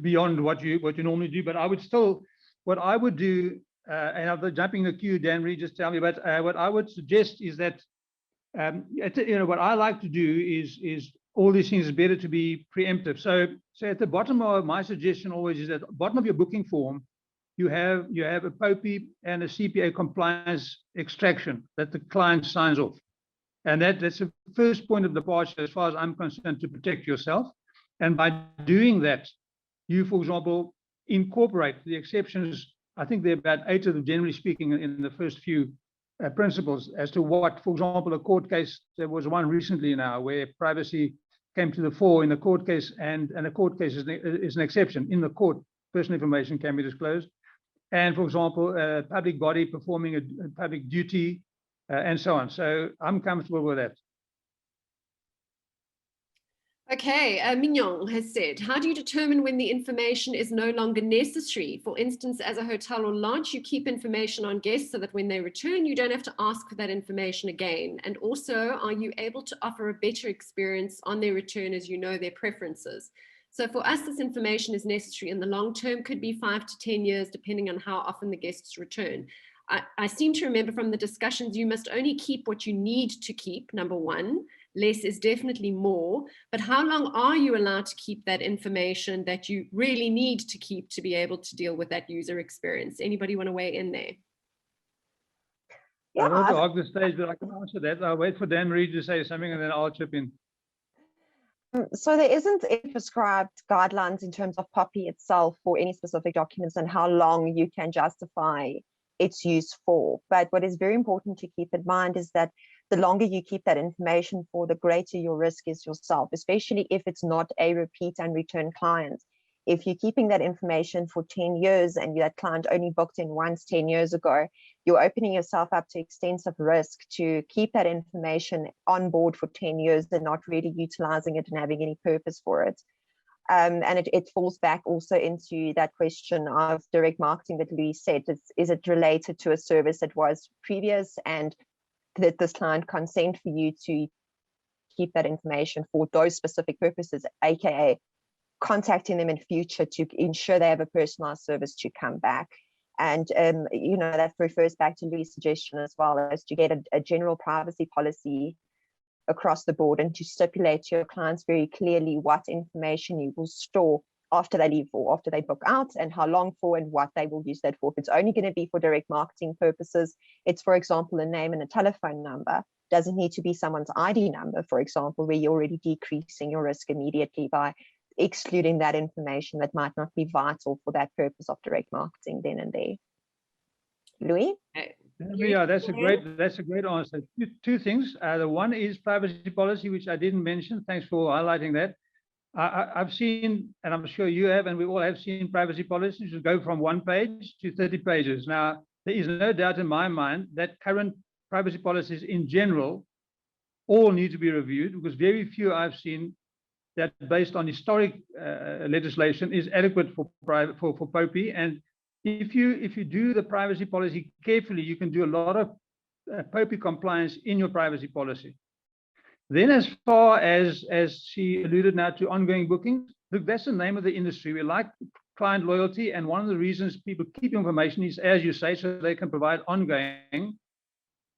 beyond what you normally do. But I would still, what I would do, and I'm jumping the queue, Dan-Marie, just tell me. But what I would suggest is that what I like to do is all these things is better to be preemptive. So at the bottom of my suggestion always is at the bottom of your booking form, you have a POPI and a CPA compliance extraction that the client signs off. And that's the first point of departure, as far as I'm concerned, to protect yourself. And by doing that, you, for example, incorporate the exceptions. I think there are about 8 of them, generally speaking, in the first few principles as to what, for example, a court case. There was one recently now where privacy came to the fore in a court case, and a court case is an exception. In the court, personal information can be disclosed. And, for example, a public body performing a public duty, and so on. So I'm comfortable with that. Okay, Mignon has said, how do you determine when the information is no longer necessary? For instance, as a hotel or lodge, you keep information on guests so that when they return, you don't have to ask for that information again. And also, are you able to offer a better experience on their return as you know their preferences? So for us, this information is necessary in the long term, could be 5 to 10 years, depending on how often the guests return. I seem to remember from the discussions, you must only keep what you need to keep, number one. Less is definitely more, but how long are you allowed to keep that information that you really need to keep to be able to deal with that user experience? Anybody want to weigh in there? I don't want to hog the stage, but I can answer that. I'll wait for Dan-Marie to say something and then I'll chip in. So there isn't any prescribed guidelines in terms of POPI itself for any specific documents and how long you can justify its use for. But what is very important to keep in mind is that the longer you keep that information for, the greater your risk is yourself, especially if it's not a repeat and return client. If you're keeping that information for 10 years and that client only booked in once 10 years ago, you're opening yourself up to extensive risk to keep that information on board for 10 years and not really utilizing it and having any purpose for it. And it falls back also into that question of direct marketing that Louis said. Is it related to a service that was previous, and did this client consent for you to keep that information for those specific purposes, aka contacting them in future to ensure they have a personalized service to come back. And that refers back to Louis' suggestion as well, as to get a general privacy policy across the board and to stipulate to your clients very clearly what information you will store after they leave or after they book out, and how long for and what they will use that for. If it's only going to be for direct marketing purposes, it's, for example, a name and a telephone number. Doesn't need to be someone's ID number, for example, where you're already decreasing your risk immediately by excluding that information that might not be vital for that purpose of direct marketing then and there. Louis? Yeah, that's a great answer. Two things. The one is privacy policy, which I didn't mention. Thanks for highlighting that. I've seen, and I'm sure you have, and we all have seen privacy policies that go from 1 page to 30 pages. Now, there is no doubt in my mind that current privacy policies in general all need to be reviewed, because very few I've seen that, based on historic legislation, is adequate for POPI. And if you do the privacy policy carefully, you can do a lot of POPI compliance in your privacy policy. Then, as far as she alluded now to ongoing bookings, look, that's the name of the industry. We like client loyalty, and one of the reasons people keep information is, as you say, so they can provide ongoing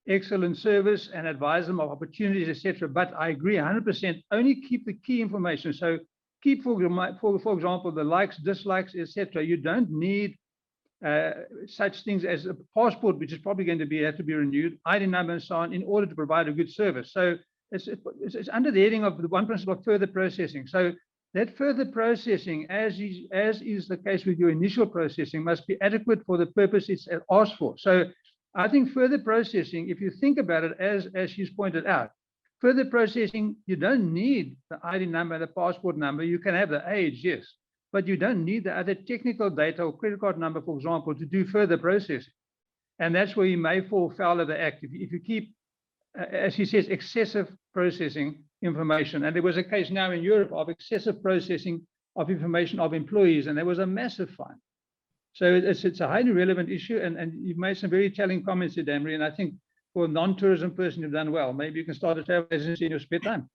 excellent service and advise them of opportunities, etc. But I agree 100%. Only keep the key information. So keep, for example, the likes, dislikes, etc. You don't need such things as a passport, which is probably going to have to be renewed, ID number, and so on, in order to provide a good service. So it's under the heading of the one principle of further processing. So that further processing, as is the case with your initial processing, must be adequate for the purpose it's asked for. So I think further processing, if you think about it, as she's pointed out, further processing, you don't need the ID number, the passport number. You can have the age, yes, but you don't need the other technical data or credit card number, for example, to do further processing. And that's where you may fall foul of the act if you keep, as he says, excessive processing information. And there was a case now in Europe of excessive processing of information of employees, and there was a massive fine. So it's a highly relevant issue, and you've made some very telling comments here, Dan-Marie, and I think for a non-tourism person, you've done well. Maybe you can start a travel agency in your spare time.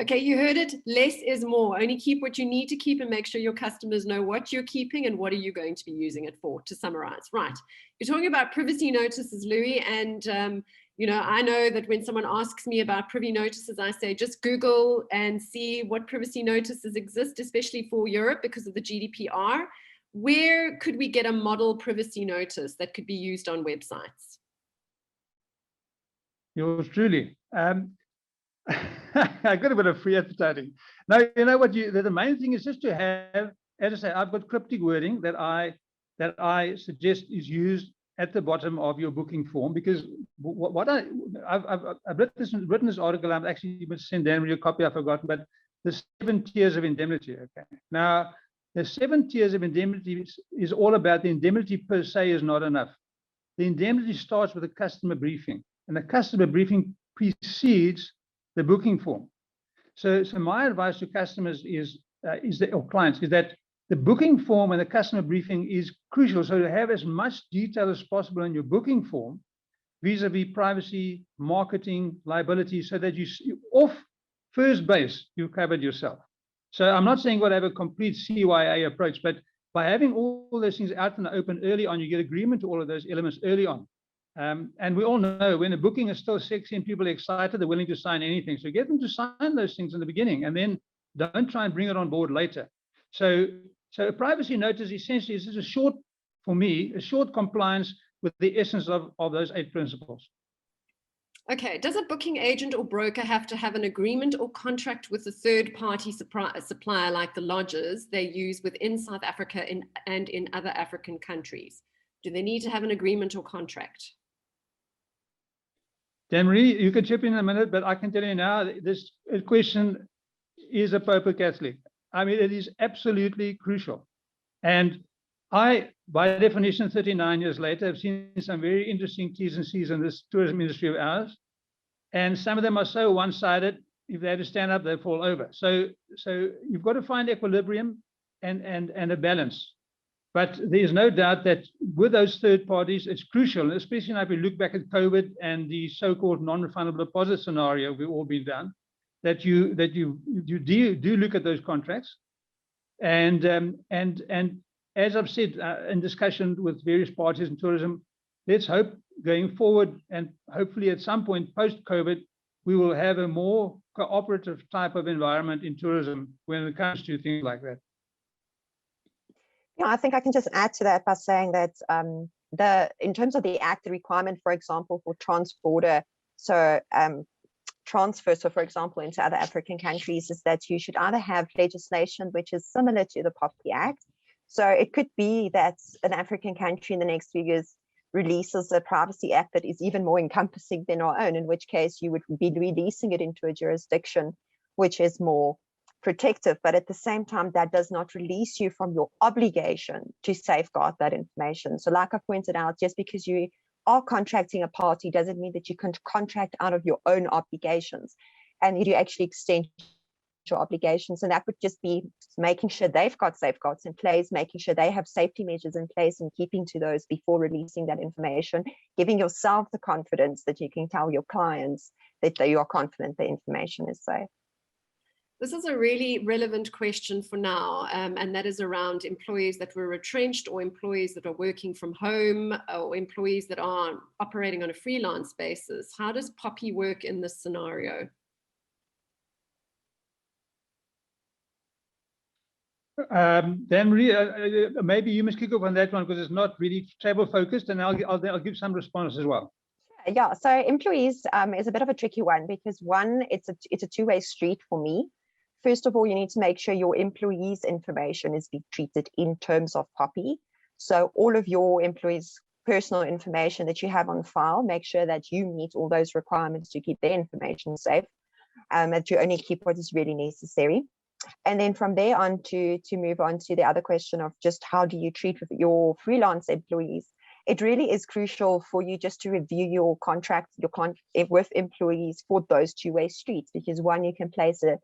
Okay, you heard it. Less is more. Only keep what you need to keep and make sure your customers know what you're keeping and what are you going to be using it for, to summarize. Right. You're talking about privacy notices, Louis, and I know that when someone asks me about privy notices, I say just Google and see what privacy notices exist, especially for Europe because of the GDPR. where could we get a model privacy notice that could be used on websites? Yours truly. I got a bit of free advertising. Now, you know what? The main thing is just to have, as I say, I've got cryptic wording that I suggest is used at the bottom of your booking form, because I've written this article. I'm actually going to send Dan a copy. I've forgotten, but the 7 tiers of indemnity. Okay. Now, the 7 tiers of indemnity is all about the indemnity per se is not enough. The indemnity starts with a customer briefing, and the customer briefing precedes the booking form. So my advice to customers or clients is that the booking form and the customer briefing is crucial. So to have as much detail as possible in your booking form, vis-a-vis privacy, marketing, liability, so that you off first base, you've covered yourself. So I'm not saying have a complete CYA approach, but by having all those things out in the open early on, you get agreement to all of those elements early on. And we all know when a booking is still sexy and people are excited, they're willing to sign anything. So get them to sign those things in the beginning, and then don't try and bring it on board later. So a privacy notice essentially is just for me, a short compliance with the essence of those 8 principles. Okay, does a booking agent or broker have to have an agreement or contract with a third-party supplier like the lodges they use within South Africa and in other African countries? Do they need to have an agreement or contract? Dan-Marie, you can chip in a minute, but I can tell you now, this question is a POPI Catholic. I mean, it is absolutely crucial. And I, by definition, 39 years later, have seen some very interesting T's and C's in this tourism industry of ours. And some of them are so one-sided, if they had to stand up, they fall over. So you've got to find equilibrium and a balance. But there's no doubt that with those third parties, it's crucial, especially now if we look back at COVID and the so-called non-refundable deposit scenario we've all been done, that you do look at those contracts. And as I've said in discussion with various parties in tourism, let's hope going forward, and hopefully at some point post-COVID, we will have a more cooperative type of environment in tourism when it comes to things like that. Yeah, I think I can just add to that by saying that in terms of the Act, the requirement, for example, for trans-border, transfer, so for example, into other African countries, is that you should either have legislation which is similar to the POPI Act. So it could be that an African country in the next few years releases a privacy act that is even more encompassing than our own, in which case you would be releasing it into a jurisdiction which is more protective, but at the same time, that does not release you from your obligation to safeguard that information. So like I pointed out, just because you are contracting a party doesn't mean that you can contract out of your own obligations, and you actually extend your obligations. And that would just be making sure they've got safeguards in place, making sure they have safety measures in place and keeping to those before releasing that information, giving yourself the confidence that you can tell your clients that you are confident the information is safe. This is a really relevant question for now, and that is around employees that were retrenched, or employees that are working from home, or employees that are operating on a freelance basis. How does POPI work in this scenario? Dan-Marie, maybe you must kick off on that one because it's not really travel focused, and I'll give some response as well. Yeah, so employees is a bit of a tricky one because one, it's a two-way street for me. First of all, you need to make sure your employees' information is being treated in terms of POPI. So all of your employees' personal information that you have on file, make sure that you meet all those requirements to keep their information safe, that you only keep what is really necessary. And then from there on to move on to the other question of just how do you treat with your freelance employees. It really is crucial for you just to review your contract with employees for those two-way streets, because one, you can place a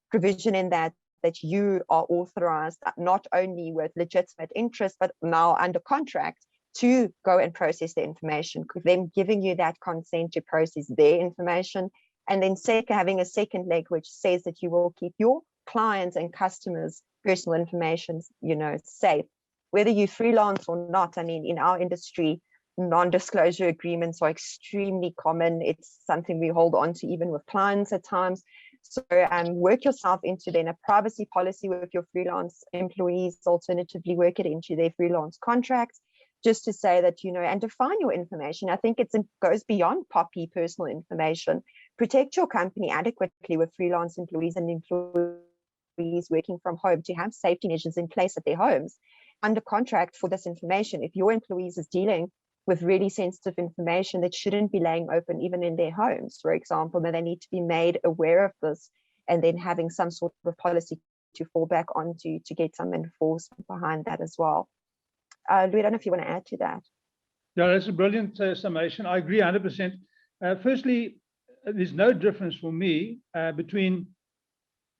provision in that you are authorized not only with legitimate interest, but now under contract to go and process the information, them giving you that consent to process their information. And then having a second leg, which says that you will keep your clients and customers' personal information, safe. Whether you freelance or not, I mean, in our industry, non-disclosure agreements are extremely common. It's something we hold on to even with clients at times. So work yourself into then a privacy policy with your freelance employees, alternatively work it into their freelance contracts, just to say that, you know, and define your information. I think it goes beyond POPI personal information. Protect your company adequately with freelance employees and employees working from home to have safety measures in place at their homes under contract for this information. If your employees is dealing with really sensitive information that shouldn't be laying open even in their homes, for example, then they need to be made aware of this and then having some sort of policy to fall back onto to get some enforcement behind that as well. Louis, I don't know if you want to add to that. Yeah, that's a brilliant summation. I agree 100%. Firstly, there's no difference for me between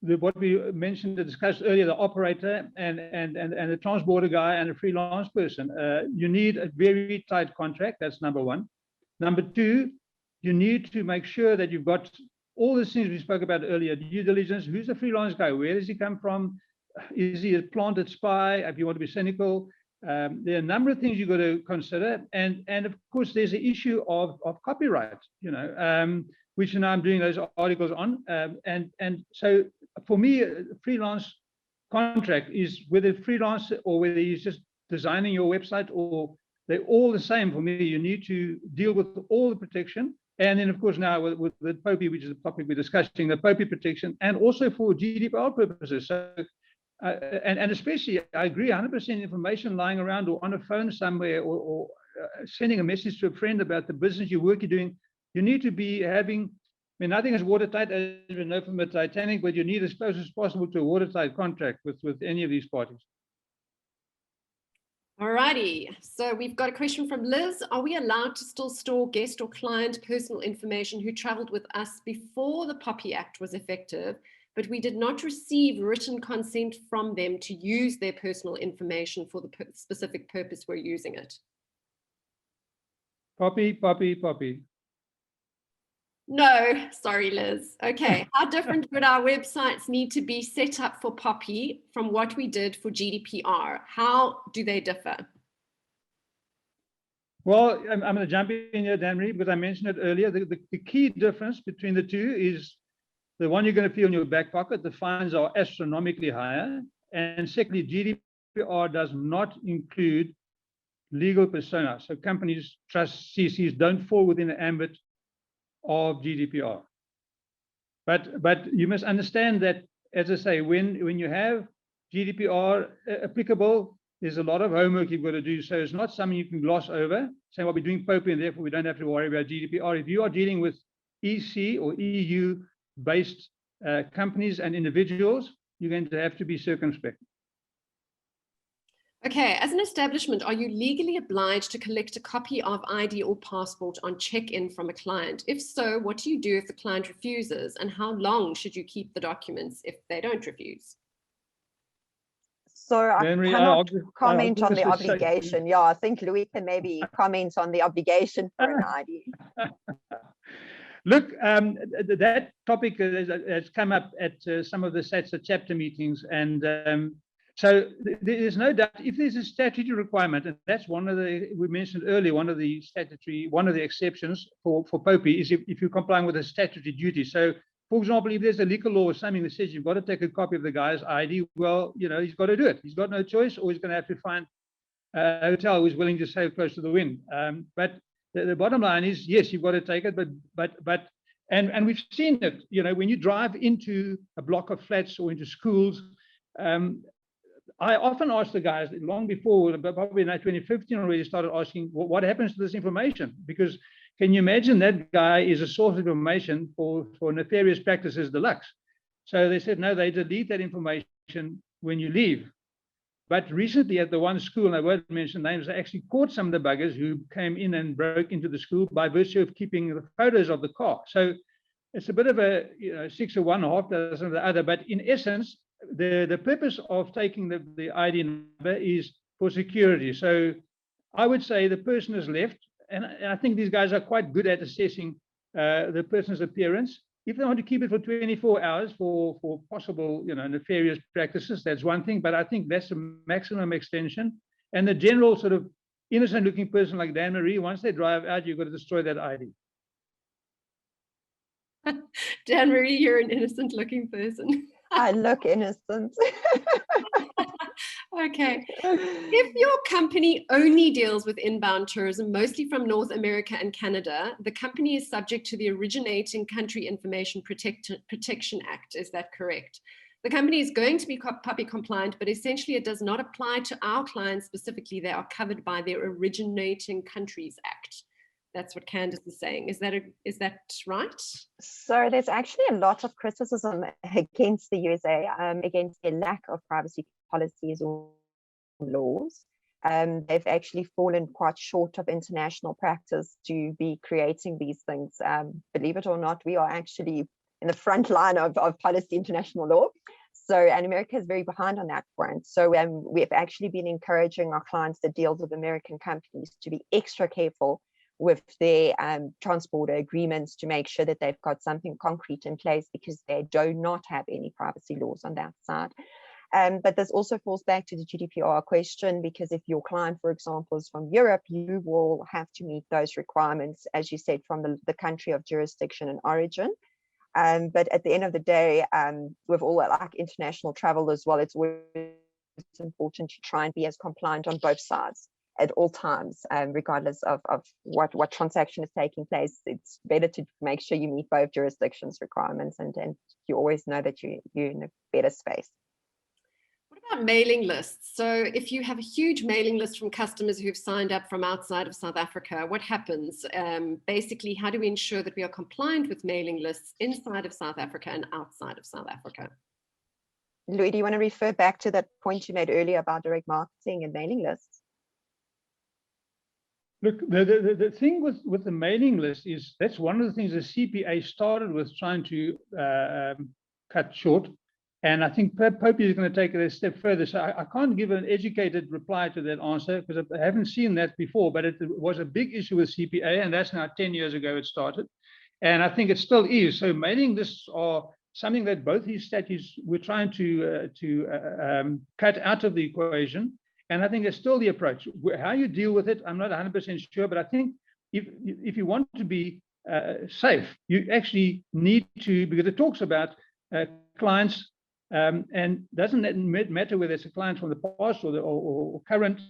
what we mentioned, discussed earlier, the operator and the transborder guy and a freelance person. You need a very tight contract. That's number one. Number two, you need to make sure that you've got all the things we spoke about earlier, due diligence. Who's the freelance guy? Where does he come from? Is he a planted spy? If you want to be cynical, there are a number of things you've got to consider. And of course, there's the issue of copyright, you know, which now I'm doing those articles on. And so for me, a freelance contract is whether freelance or whether he's just designing your website, or they're all the same for me. You need to deal with all the protection. And then, of course, now with the POPI, which is the topic we're discussing, the POPI protection, and also for GDPR purposes. So, and especially, I agree, 100% information lying around or on a phone somewhere, or sending a message to a friend about the business you're doing, you need to be having, I mean, nothing is watertight, as we know from the Titanic, but you need as close as possible to a watertight contract with any of these parties. Alrighty, so we've got a question from Liz. Are we allowed to still store guest or client personal information who traveled with us before the POPI Act was effective, but we did not receive written consent from them to use their personal information for the specific purpose we're using it? POPI. No, sorry, Liz. Okay, how different would our websites need to be set up for POPI from what we did for GDPR? How do they differ? Well, I'm going to jump in here, Dan-Marie, because I mentioned it earlier. The key difference between the two is the one you're going to feel in your back pocket. The fines are astronomically higher. And secondly, GDPR does not include legal persona. So companies, trusts, CCs don't fall within the ambit of GDPR. But you must understand that, as I say, when you have GDPR applicable, there's a lot of homework you've got to do. So it's not something you can gloss over, saying, well, we're doing POPI and therefore we don't have to worry about GDPR. If you are dealing with EC or EU-based companies and individuals, you're going to have to be circumspect. Okay, as an establishment, are you legally obliged to collect a copy of ID or passport on check-in from a client? If so, what do you do if the client refuses? And how long should you keep the documents if they don't refuse? So I cannot comment on the obligation. Yeah, I think Louis can maybe comment on the obligation for an ID. Look, that topic has come up at some of the SATSA chapter meetings, and so there's no doubt if there's a statutory requirement, and that's one of the, we mentioned earlier, one of the exceptions for POPI is if you're complying with a statutory duty. So, for example, if there's a liquor law or something that says you've got to take a copy of the guy's ID, well, you know, he's got to do it. He's got no choice, or he's going to have to find a hotel who's willing to sail close to the wind. But the bottom line is, yes, you've got to take it, and we've seen it, you know, when you drive into a block of flats or into schools, I often ask the guys, long before, probably in 2015 already, started asking, well, what happens to this information? Because can you imagine that guy is a source of information for nefarious practices deluxe? So they said, no, they delete that information when you leave. But recently at the one school, and I won't mention names, they actually caught some of the buggers who came in and broke into the school by virtue of keeping the photos of the car. So it's a bit of a, you know, 6 of one, half dozen of the other. But in essence, the purpose of taking the ID number is for security. So I would say the person has left, and I think these guys are quite good at assessing the person's appearance. If they want to keep it for 24 hours for possible, you know, nefarious practices, that's one thing, but I think that's a maximum extension. And the general sort of innocent looking person like Dan-Marie, once they drive out, you've got to destroy that ID. Dan-Marie, you're an innocent looking person. I look innocent. Okay. If your company only deals with inbound tourism, mostly from North America and Canada, the company is subject to the Originating Country Information Protection Act. Is that correct? The company is going to be POPI compliant, but essentially it does not apply to our clients specifically. They are covered by their Originating Countries Act. That's what Candace is saying. Is that right? So there's actually a lot of criticism against the USA, against their lack of privacy policies or laws. They've actually fallen quite short of international practice to be creating these things. Believe it or not, we are actually in the front line of policy international law. So, and America is very behind on that front. So we've actually been encouraging our clients that deal with American companies to be extra careful with their transporter agreements to make sure that they've got something concrete in place, because they do not have any privacy laws on that side. But this also falls back to the GDPR question, because if your client, for example, is from Europe, you will have to meet those requirements, as you said, from the country of jurisdiction and origin. But at the end of the day, with all like international travel as well, it's always important to try and be as compliant on both sides at all times, regardless of what transaction is taking place. It's better to make sure you meet both jurisdictions' requirements, and you always know that you're in a better space. What about mailing lists? So if you have a huge mailing list from customers who've signed up from outside of South Africa, what happens? Basically, how do we ensure that we are compliant with mailing lists inside of South Africa and outside of South Africa? Louis, do you want to refer back to that point you made earlier about direct marketing and mailing lists? Look, the thing with the mailing list is that's one of the things the CPA started with trying to cut short. And I think POPI is going to take it a step further. So I can't give an educated reply to that answer, because I haven't seen that before, but it was a big issue with CPA, and that's now 10 years ago it started. And I think it still is. So mailing lists are something that both these statutes we're trying to cut out of the equation. And I think it's still the approach. How you deal with it, I'm not 100% sure, but I think if you want to be safe, you actually need to, because it talks about clients, and doesn't matter whether it's a client from the past or current,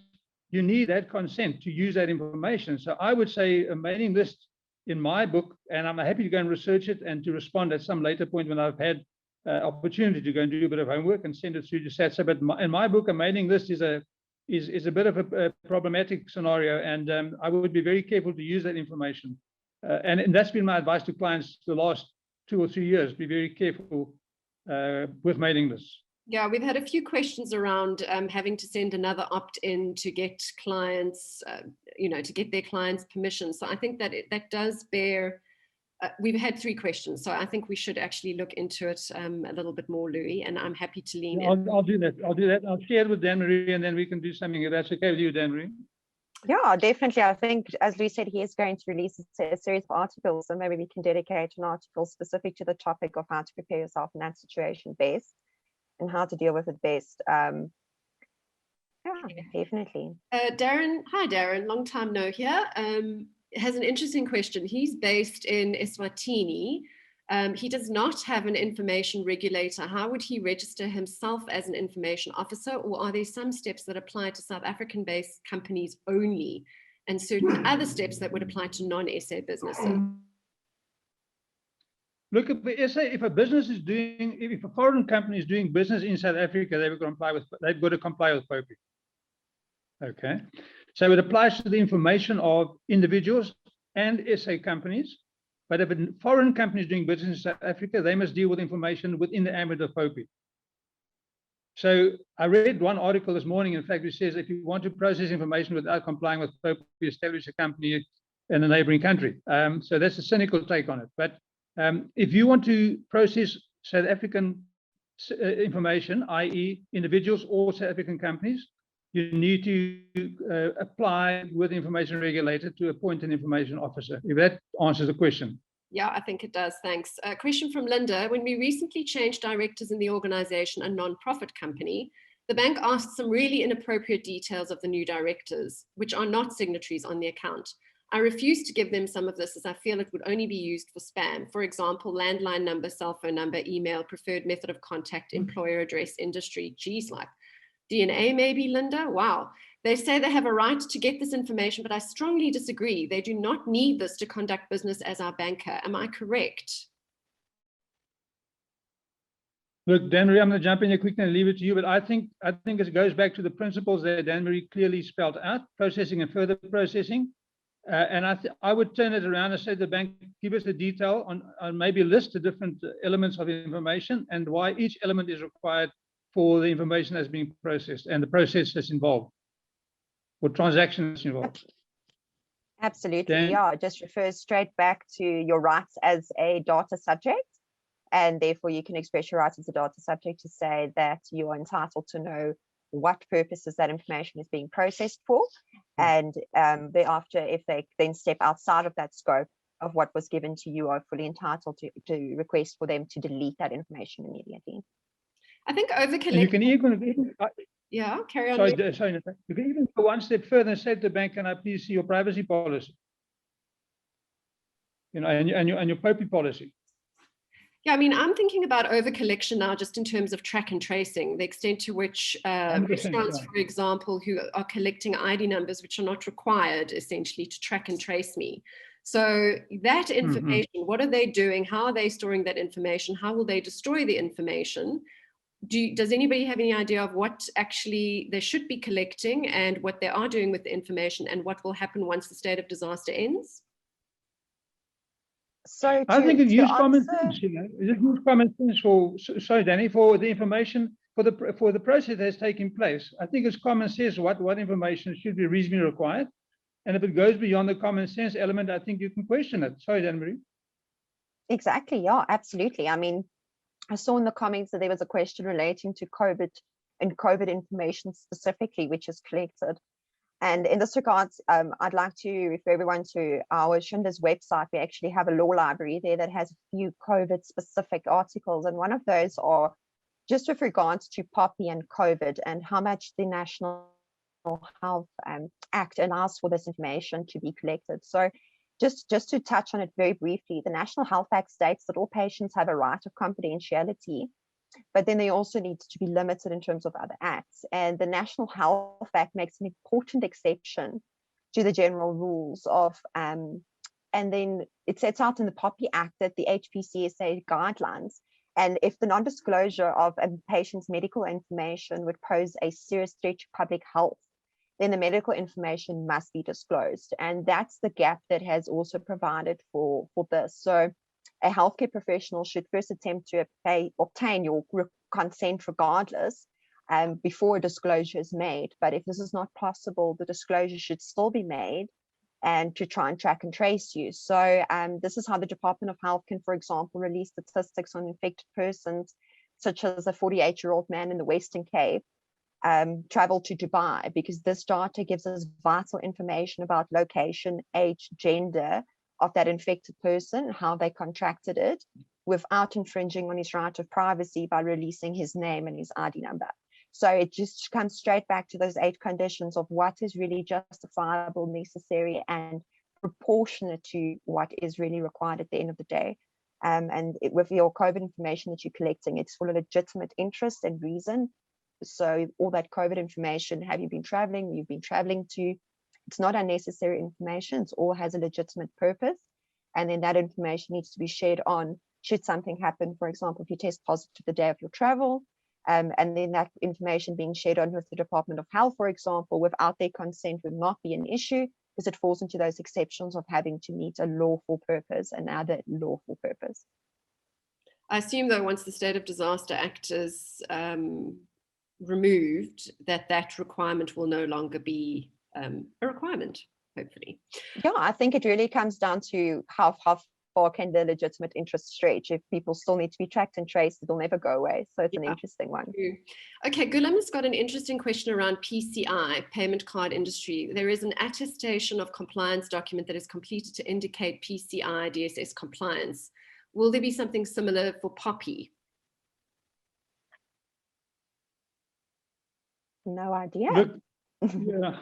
you need that consent to use that information. So I would say a mailing list in my book, and I'm happy to go and research it and to respond at some later point when I've had opportunity to go and do a bit of homework and send it through to SATSA. But in my book, a mailing list is a bit of a problematic scenario, and I would be very careful to use that information. And that's been my advice to clients the last 2 or 3 years. Be very careful with mailing lists. Yeah, we've had a few questions around having to send another opt-in to get clients, to get their clients' permission. So I think that that does bear. We've had 3 questions, so I think we should actually look into it a little bit more, Louis, and I'm happy to lean in. I'll do that. I'll share it with Dan-Marie, and then we can do something if that's okay with you, Dan-Marie. Yeah, definitely. I think, as Louis said, he is going to release a series of articles, so maybe we can dedicate an article specific to the topic of how to prepare yourself in that situation best and how to deal with it best. Yeah, definitely. Darren, hi Darren, long time no here. Has an interesting question. He's based in Eswatini. He does not have an information regulator. How would he register himself as an information officer, or are there some steps that apply to South African-based companies only, and certain other steps that would apply to non-SA businesses? Look, if a business is doing, if a foreign company is doing business in South Africa, they've got to comply with POPI. Okay, so it applies to the information of individuals and SA companies. But if a foreign company is doing business in South Africa, they must deal with information within the ambit of POPI. So I read one article this morning, in fact, which says if you want to process information without complying with POPI, establish a company in a neighboring country. So that's a cynical take on it. But if you want to process South African information, i.e. individuals or South African companies, you need to apply with the information regulator to appoint an information officer, if that answers the question. Yeah, I think it does. Thanks. A question from Linda. When we recently changed directors in the organization, a non-profit company, the bank asked some really inappropriate details of the new directors, which are not signatories on the account. I refuse to give them some of this as I feel it would only be used for spam. For example, landline number, cell phone number, email, preferred method of contact, employer address, industry. Geez, like DNA maybe, Linda? Wow. They say they have a right to get this information, but I strongly disagree. They do not need this to conduct business as our banker. Am I correct? Look, Dan-Marie, I'm going to jump in here quickly and leave it to you, but I think it goes back to the principles that Dan-Marie clearly spelled out, processing and further processing. And I would turn it around and say to the bank, give us the detail on maybe list the different elements of information and why each element is required for the information that's being processed and the process that's involved, or transactions involved. Absolutely, Dan? yeah, it just refers straight back to your rights as a data subject. And therefore you can express your rights as a data subject to say that you are entitled to know what purposes that information is being processed for. And thereafter, if they then step outside of that scope of what was given to you, are fully entitled to request for them to delete that information immediately. I think overcollecting. You can even yeah, carry on. Sorry, you can even go one step further and say to the bank, can I please see your privacy policy? You know, and your POPI policy. Yeah, I mean, I'm thinking about over-collection now just in terms of track and tracing, the extent to which restaurants, for example, who are collecting ID numbers which are not required, essentially, to track and trace me. So that information, what are they doing? How are they storing that information? How will they destroy the information? Does anybody have any idea of what actually they should be collecting and what they are doing with the information and what will happen once the state of disaster ends? So I think it's use common sense, you know. Just use common sense for, sorry, Danny, for the information, for the process that's taking place. I think it's common sense what information should be reasonably required. And if it goes beyond the common sense element, I think you can question it. Sorry, Danny. Exactly, yeah, absolutely. I mean, I saw in the comments that there was a question relating to COVID and COVID information specifically, which is collected. And in this regard, I'd like to refer everyone to our Shinda's website. We actually have a law library there that has a few COVID specific articles. And one of those are just with regards to POPI and COVID and how much the National Health Act allows for this information to be collected. So just to touch on it very briefly, the National Health Act states that all patients have a right of confidentiality, but then they also need to be limited in terms of other acts. And the National Health Act makes an important exception to the general rules of, and then it sets out in the POPI Act that the HPCSA guidelines, and if the non-disclosure of a patient's medical information would pose a serious threat to public health, then the medical information must be disclosed. And that's the gap that has also provided for this. So a healthcare professional should first attempt to obtain your consent regardless before a disclosure is made. But if this is not possible, the disclosure should still be made and to try and track and trace you. So this is how the Department of Health can, for example, release statistics on infected persons, such as a 48-year-old man in the Western Cape traveled to Dubai, because this data gives us vital information about location, age, gender of that infected person, how they contracted it, without infringing on his right of privacy by releasing his name and his ID number. So it just comes straight back to those 8 conditions of what is really justifiable, necessary, and proportionate to what is really required at the end of the day. With your COVID information that you're collecting, it's for a legitimate interest and reason. So all that COVID information, have you been traveling? You've been traveling to, it's not unnecessary information. It all has a legitimate purpose. And then that information needs to be shared on should something happen. For example, if you test positive the day of your travel, and then that information being shared on with the Department of Health, for example, without their consent would not be an issue, because it falls into those exceptions of having to meet a lawful purpose, another lawful purpose. I assume, though, once the State of Disaster Act is removed, that requirement will no longer be a requirement, hopefully. Yeah, I think it really comes down to how far can the legitimate interest stretch. If people still need to be tracked and traced, it'll never go away. So it's an interesting one. Okay, Gulam's got an interesting question around PCI, payment card industry. There is an attestation of compliance document that is completed to indicate PCI DSS compliance. Will there be something similar for POPI? No idea. Look, Yeah,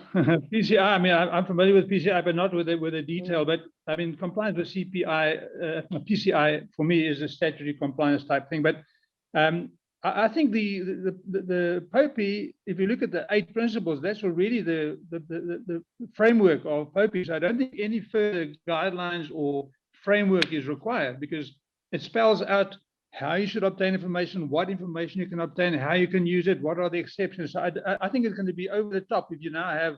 PCI. I mean, I'm familiar with PCI, but not with the detail. But I mean, compliance with PCI for me is a statutory compliance type thing. But I think the POPI, if you look at the 8 principles, that's already the framework of POPI. So I don't think any further guidelines or framework is required, because it spells out how you should obtain information, what information you can obtain, how you can use it, what are the exceptions. So I think it's going to be over the top if you now have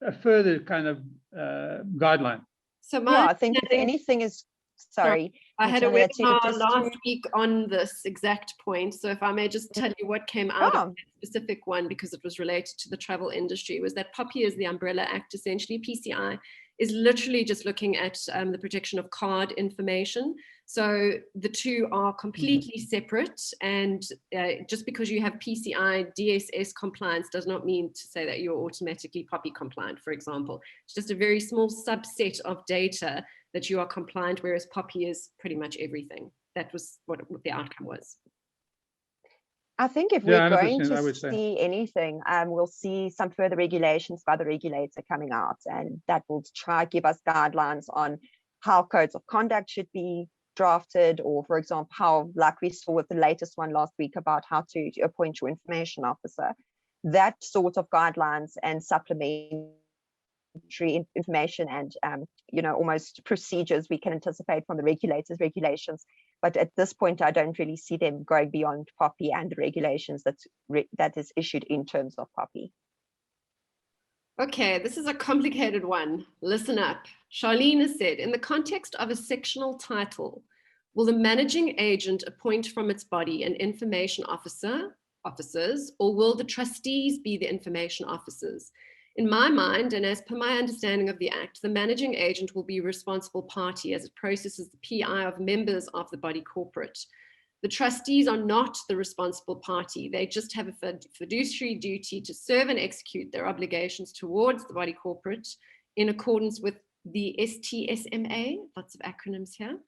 a further kind of guideline. So I think if anything is, sorry. I had a Natalia, webinar last week on this exact point. So if I may just tell you what came out of that specific one, because it was related to the travel industry, was that POPI is the umbrella act, essentially. PCI is literally just looking at the protection of card information. So the two are completely separate, and just because you have PCI DSS compliance does not mean to say that you're automatically POPI compliant, for example. It's just a very small subset of data that you are compliant, whereas POPI is pretty much everything. That was what the outcome was. I think if we're going 100%, to see anything, we'll see some further regulations by the regulator coming out, and that will try to give us guidelines on how codes of conduct should be drafted, or for example, how, like we saw with the latest one last week about how to appoint your information officer, that sort of guidelines and supplementary information and almost procedures we can anticipate from the regulators' regulations. But at this point, I don't really see them going beyond POPI and the regulations that is issued in terms of POPI. Okay, this is a complicated one. Listen up. Charlene has said, in the context of a sectional title, will the managing agent appoint from its body an information officers, or will the trustees be the information officers? In my mind, and as per my understanding of the Act, the managing agent will be a responsible party as it processes the PI of members of the body corporate. The trustees are not the responsible party. They just have a fiduciary duty to serve and execute their obligations towards the body corporate in accordance with the STSMA, lots of acronyms here.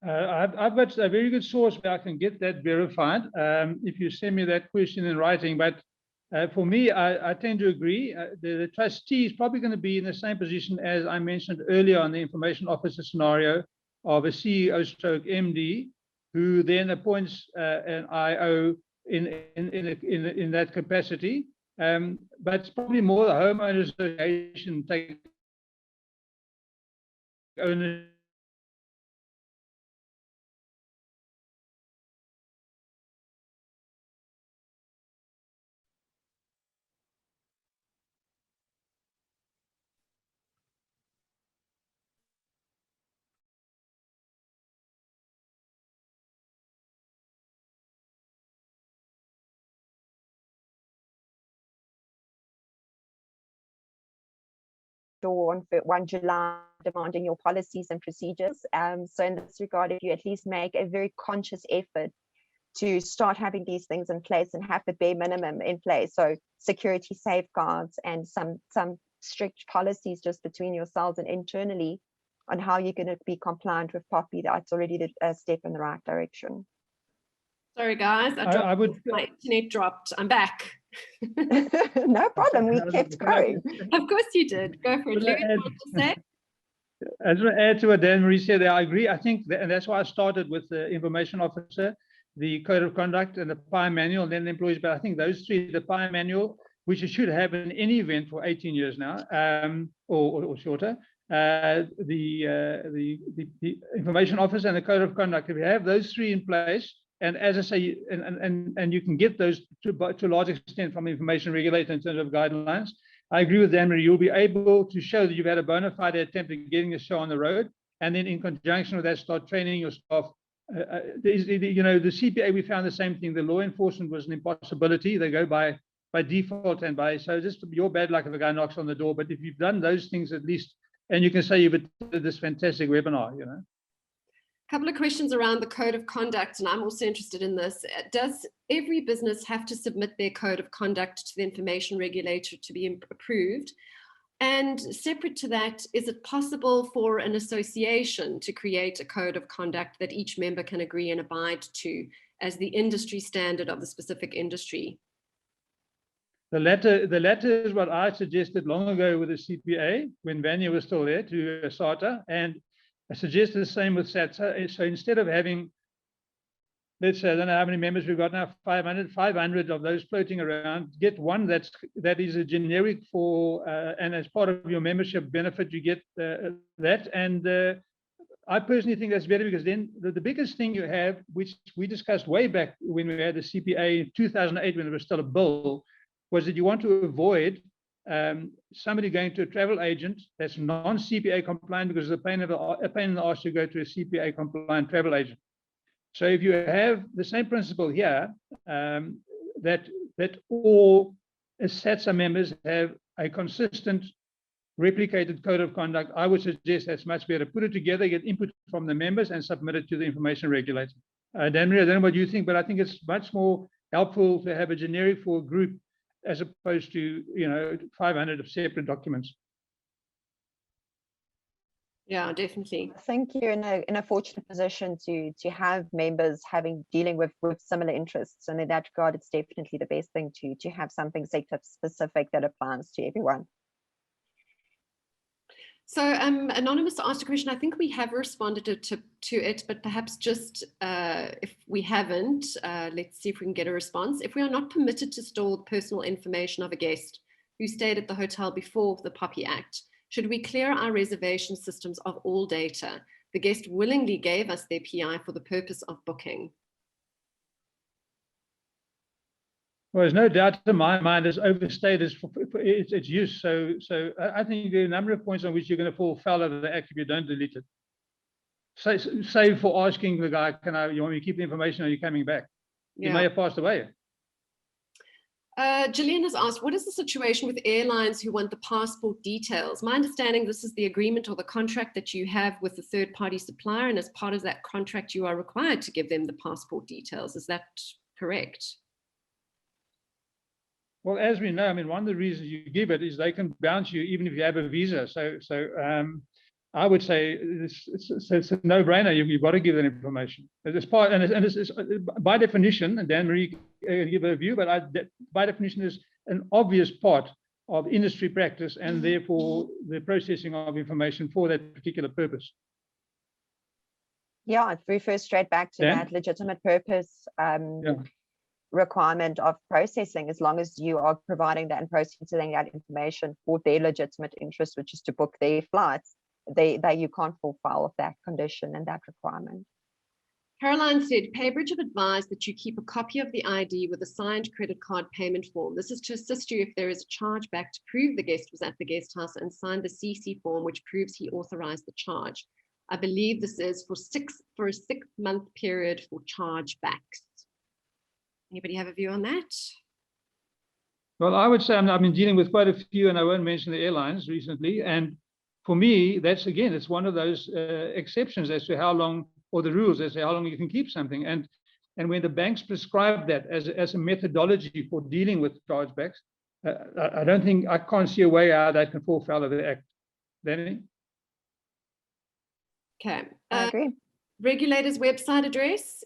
I've got a very good source where I can get that verified if you send me that question in writing. But for me, I tend to agree. The trustee is probably going to be in the same position as I mentioned earlier on the information officer scenario of a CEO stroke MD, who then appoints an IO in that capacity. But it's probably more the homeowners association take ownership. On 1 July demanding your policies and procedures. So in this regard, if you at least make a very conscious effort to start having these things in place and have the bare minimum in place, so security safeguards and some strict policies just between yourselves and internally on how you're going to be compliant with POPI, that's already a step in the right direction. Sorry guys, my internet dropped. I'm back. No problem, we kept going. Of course you did. Go for it. I just want to add to what Dan-Marie said. I agree. I think, and that's why I started with the information officer, the code of conduct, and the PI manual, and then the employees. But I think those three, the PI manual, which it should have in any event for 18 years now, or shorter, the information officer and the code of conduct. If you have those three in place, and as I say, and you can get those to a large extent from the information regulator in terms of guidelines. I agree with Dan-Marie. You'll be able to show that you've had a bona fide attempt at getting a show on the road, and then in conjunction with that, start training your staff. The CPA, we found the same thing. The law enforcement was an impossibility. They go by default and so just your bad luck if a guy knocks on the door. But if you've done those things at least, and you can say you've attended this fantastic webinar, Couple of questions around the code of conduct, and I'm also interested in this. Does every business have to submit their code of conduct to the information regulator to be approved? And separate to that, is it possible for an association to create a code of conduct that each member can agree and abide to as the industry standard of the specific industry? The latter is what I suggested long ago with the CPA when Vanya was still there, to SATA, and I suggested the same with SATA. So instead of having, let's say, I don't know how many members we've got now, 500 of those floating around, get one that is a generic for, and as part of your membership benefit, you get that. And I personally think that's better, because then the biggest thing you have, which we discussed way back when we had the CPA in 2008, when it was still a bill, was that you want to avoid somebody going to a travel agent that's non-CPA compliant, because it's a pain in the arse to go to a CPA compliant travel agent. So if you have the same principle here, that all SATSA members have a consistent replicated code of conduct, I would suggest that's much better. Put it together, get input from the members, and submit it to the information regulator. Dan-Marie, I don't know what you think, but I think it's much more helpful to have a generic for a group as opposed to 500 of separate documents. Yeah, definitely. I think you're in a fortunate position to have members dealing with similar interests, and in that regard, it's definitely the best thing to have something sector specific that applies to everyone. So Anonymous asked a question. I think we have responded to it, but perhaps just if we haven't, let's see if we can get a response. If we are not permitted to store personal information of a guest who stayed at the hotel before the POPI Act, should we clear our reservation systems of all data? The guest willingly gave us their PI for the purpose of booking. Well, there's no doubt in my mind it's overstayed its use. So I think there are a number of points on which you're going to fall foul of the Act if you don't delete it. Save for asking the guy, you want me to keep the information, or are you coming back? Yeah. He may have passed away. Gillian has asked, what is the situation with airlines who want the passport details? My understanding, this is the agreement or the contract that you have with the third-party supplier, and as part of that contract, you are required to give them the passport details. Is that correct? Well, as we know, I mean, one of the reasons you give it is they can bounce you even if you have a visa. So I would say it's a no-brainer. You've got to give that information. It's part, and it's by definition, and Dan-Marie can give a view, but by definition is an obvious part of industry practice, and therefore the processing of information for that particular purpose. Yeah, it refers straight back to that legitimate purpose. Requirement of processing, as long as you are providing that and processing that information for their legitimate interest, which is to book their flights, you can't fall foul of that condition and that requirement. Caroline said, PayBridge have advised that you keep a copy of the ID with a signed credit card payment form. This is to assist you if there is a charge back to prove the guest was at the guest house and signed the CC form, which proves he authorized the charge. I believe this is for a 6-month period for chargebacks. Anybody have a view on that? Well, I would say I've been dealing with quite a few, and I won't mention the airlines recently. And for me, it's one of those exceptions as to how long, or the rules as to how long you can keep something. And when the banks prescribe that as a methodology for dealing with chargebacks, I can't see a way how that can fall foul of the Act. Danny? Okay. I agree. Regulator's website address.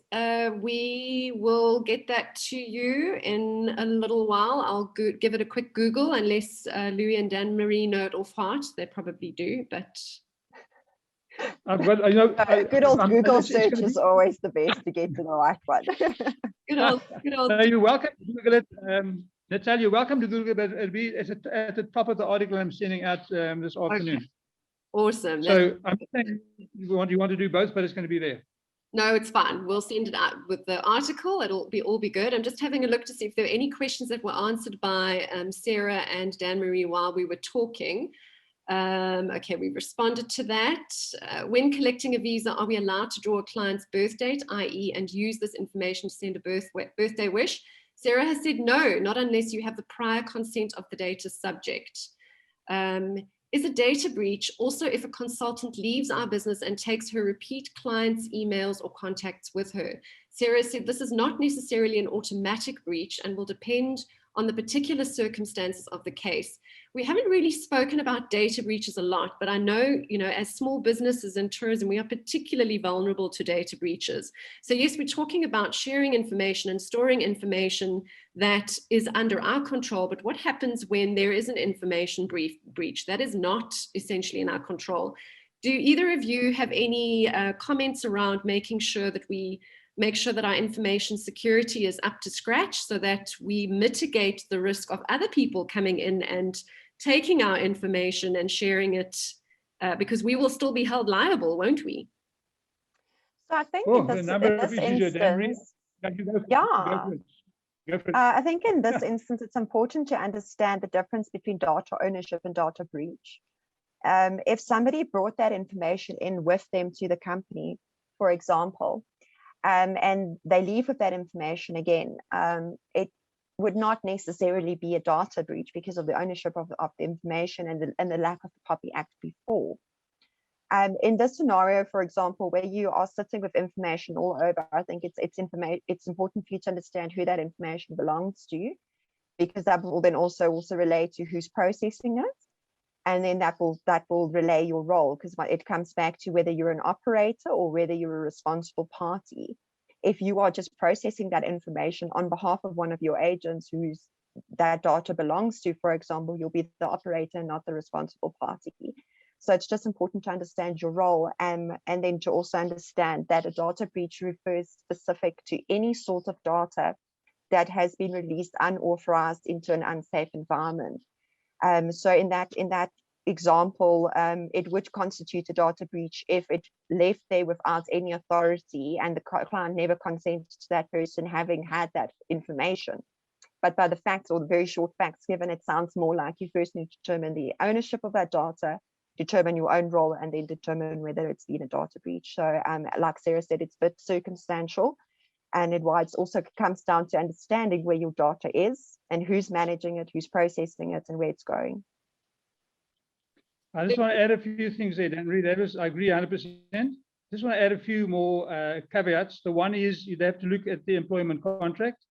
We will get that to you in a little while. I'll give it a quick Google, unless Louis and Dan-Marie know it off heart. They probably do, but I've got, good old Google search is always the best to get to the right one. Good old. No, you're welcome to Google it. Natalia, you're welcome to Google it, but it's at the top of the article I'm sending out this afternoon. Okay. Awesome. So I'm saying you want to do both, but it's going to be there. No, it's fine. We'll send it out with the article. It'll all be good. I'm just having a look to see if there are any questions that were answered by Sarah and Dan-Marie while we were talking. Okay, we've responded to that. When collecting a visa, are we allowed to draw a client's birth date, i.e., and use this information to send a birthday wish? Sarah has said no, not unless you have the prior consent of the data subject. Is a data breach also if a consultant leaves our business and takes her repeat clients' emails or contacts with her? Sarah said this is not necessarily an automatic breach and will depend on the particular circumstances of the case. We haven't really spoken about data breaches a lot, but I know, as small businesses in tourism, we are particularly vulnerable to data breaches. So yes, we're talking about sharing information and storing information that is under our control, but what happens when there is an information breach? That is not essentially in our control. Do either of you have any comments around making sure that we make sure that our information security is up to scratch so that we mitigate the risk of other people coming in and taking our information and sharing it, because we will still be held liable, won't we? So I think Oh, in this, a number in of this issues, instance, I think in this instance, it's important to understand the difference between data ownership and data breach. If somebody brought that information in with them to the company, for example, and they leave with that information again, it would not necessarily be a data breach because of the ownership of the information and the lack of the POPI Act before. In this scenario, for example, where you are sitting with information all over, I think it's important for you to understand who that information belongs to, because that will then also relate to who's processing it. And then that will relay your role, because it comes back to whether you're an operator or whether you're a responsible party. If you are just processing that information on behalf of one of your agents whose that data belongs to, for example, you'll be the operator, not the responsible party. So it's just important to understand your role, and then to also understand that a data breach refers specific to any sort of data that has been released unauthorized into an unsafe environment. So in that example, it would constitute a data breach if it left there without any authority and the client never consented to that person having had that information. But by the facts, or the very short facts given, it sounds more like you first need to determine the ownership of that data, determine your own role, and then determine whether it's been a data breach. So like Sarah said, it's a bit circumstantial. And it also comes down to understanding where your data is and who's managing it, who's processing it, and where it's going. I just want to add a few things there, Dan. I agree 100%. Just want to add a few more caveats. The one is you'd have to look at the employment contract.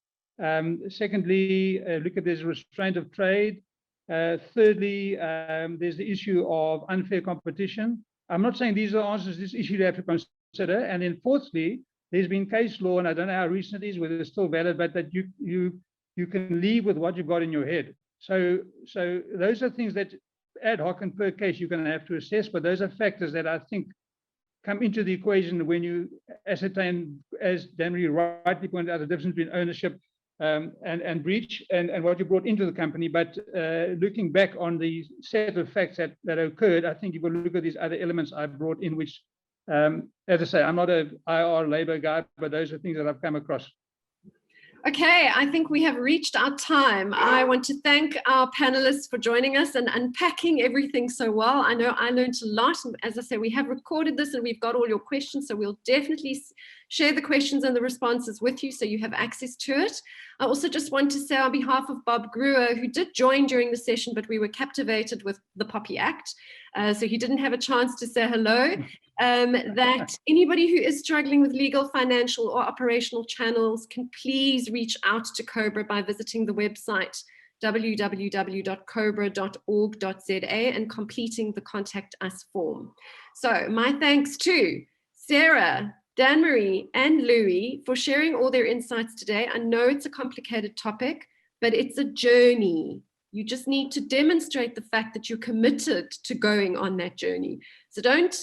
Secondly, look at there's restraint of trade. Thirdly, there's the issue of unfair competition. I'm not saying these are answers. This issue you have to consider. And then fourthly, there's been case law, and I don't know how recent it is, whether it's still valid, but that you can leave with what you've got in your head. So those are things that ad hoc and per case you're going to have to assess, but those are factors that I think come into the equation when you ascertain, as Dan-Marie rightly pointed out, the difference between ownership and breach and what you brought into the company. But looking back on the set of facts that occurred, I think you will look at these other elements I brought in, which, as I say, I'm not an IR labor guy, but those are things that I've come across. Okay, I think we have reached our time. I want to thank our panelists for joining us and unpacking everything so well. I know I learned a lot. And as I say, we have recorded this and we've got all your questions, so we'll definitely share the questions and the responses with you so you have access to it. I also just want to say on behalf of Bob Gruer, who did join during the session, but we were captivated with the POPI Act, so he didn't have a chance to say hello, that anybody who is struggling with legal, financial, or operational channels can please reach out to COBRA by visiting the website www.cobra.org.za and completing the Contact Us form. So my thanks to Sarah, Dan-Marie, and Louis for sharing all their insights today. I know it's a complicated topic, but it's a journey. You just need to demonstrate the fact that you're committed to going on that journey. So don't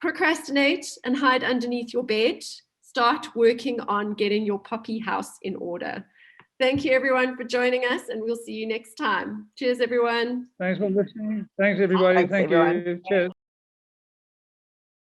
procrastinate and hide underneath your bed. Start working on getting your POPI house in order. Thank you, everyone, for joining us, and we'll see you next time. Cheers, everyone. Thanks for listening. Thanks, everybody. Thanks, everyone. You. Cheers.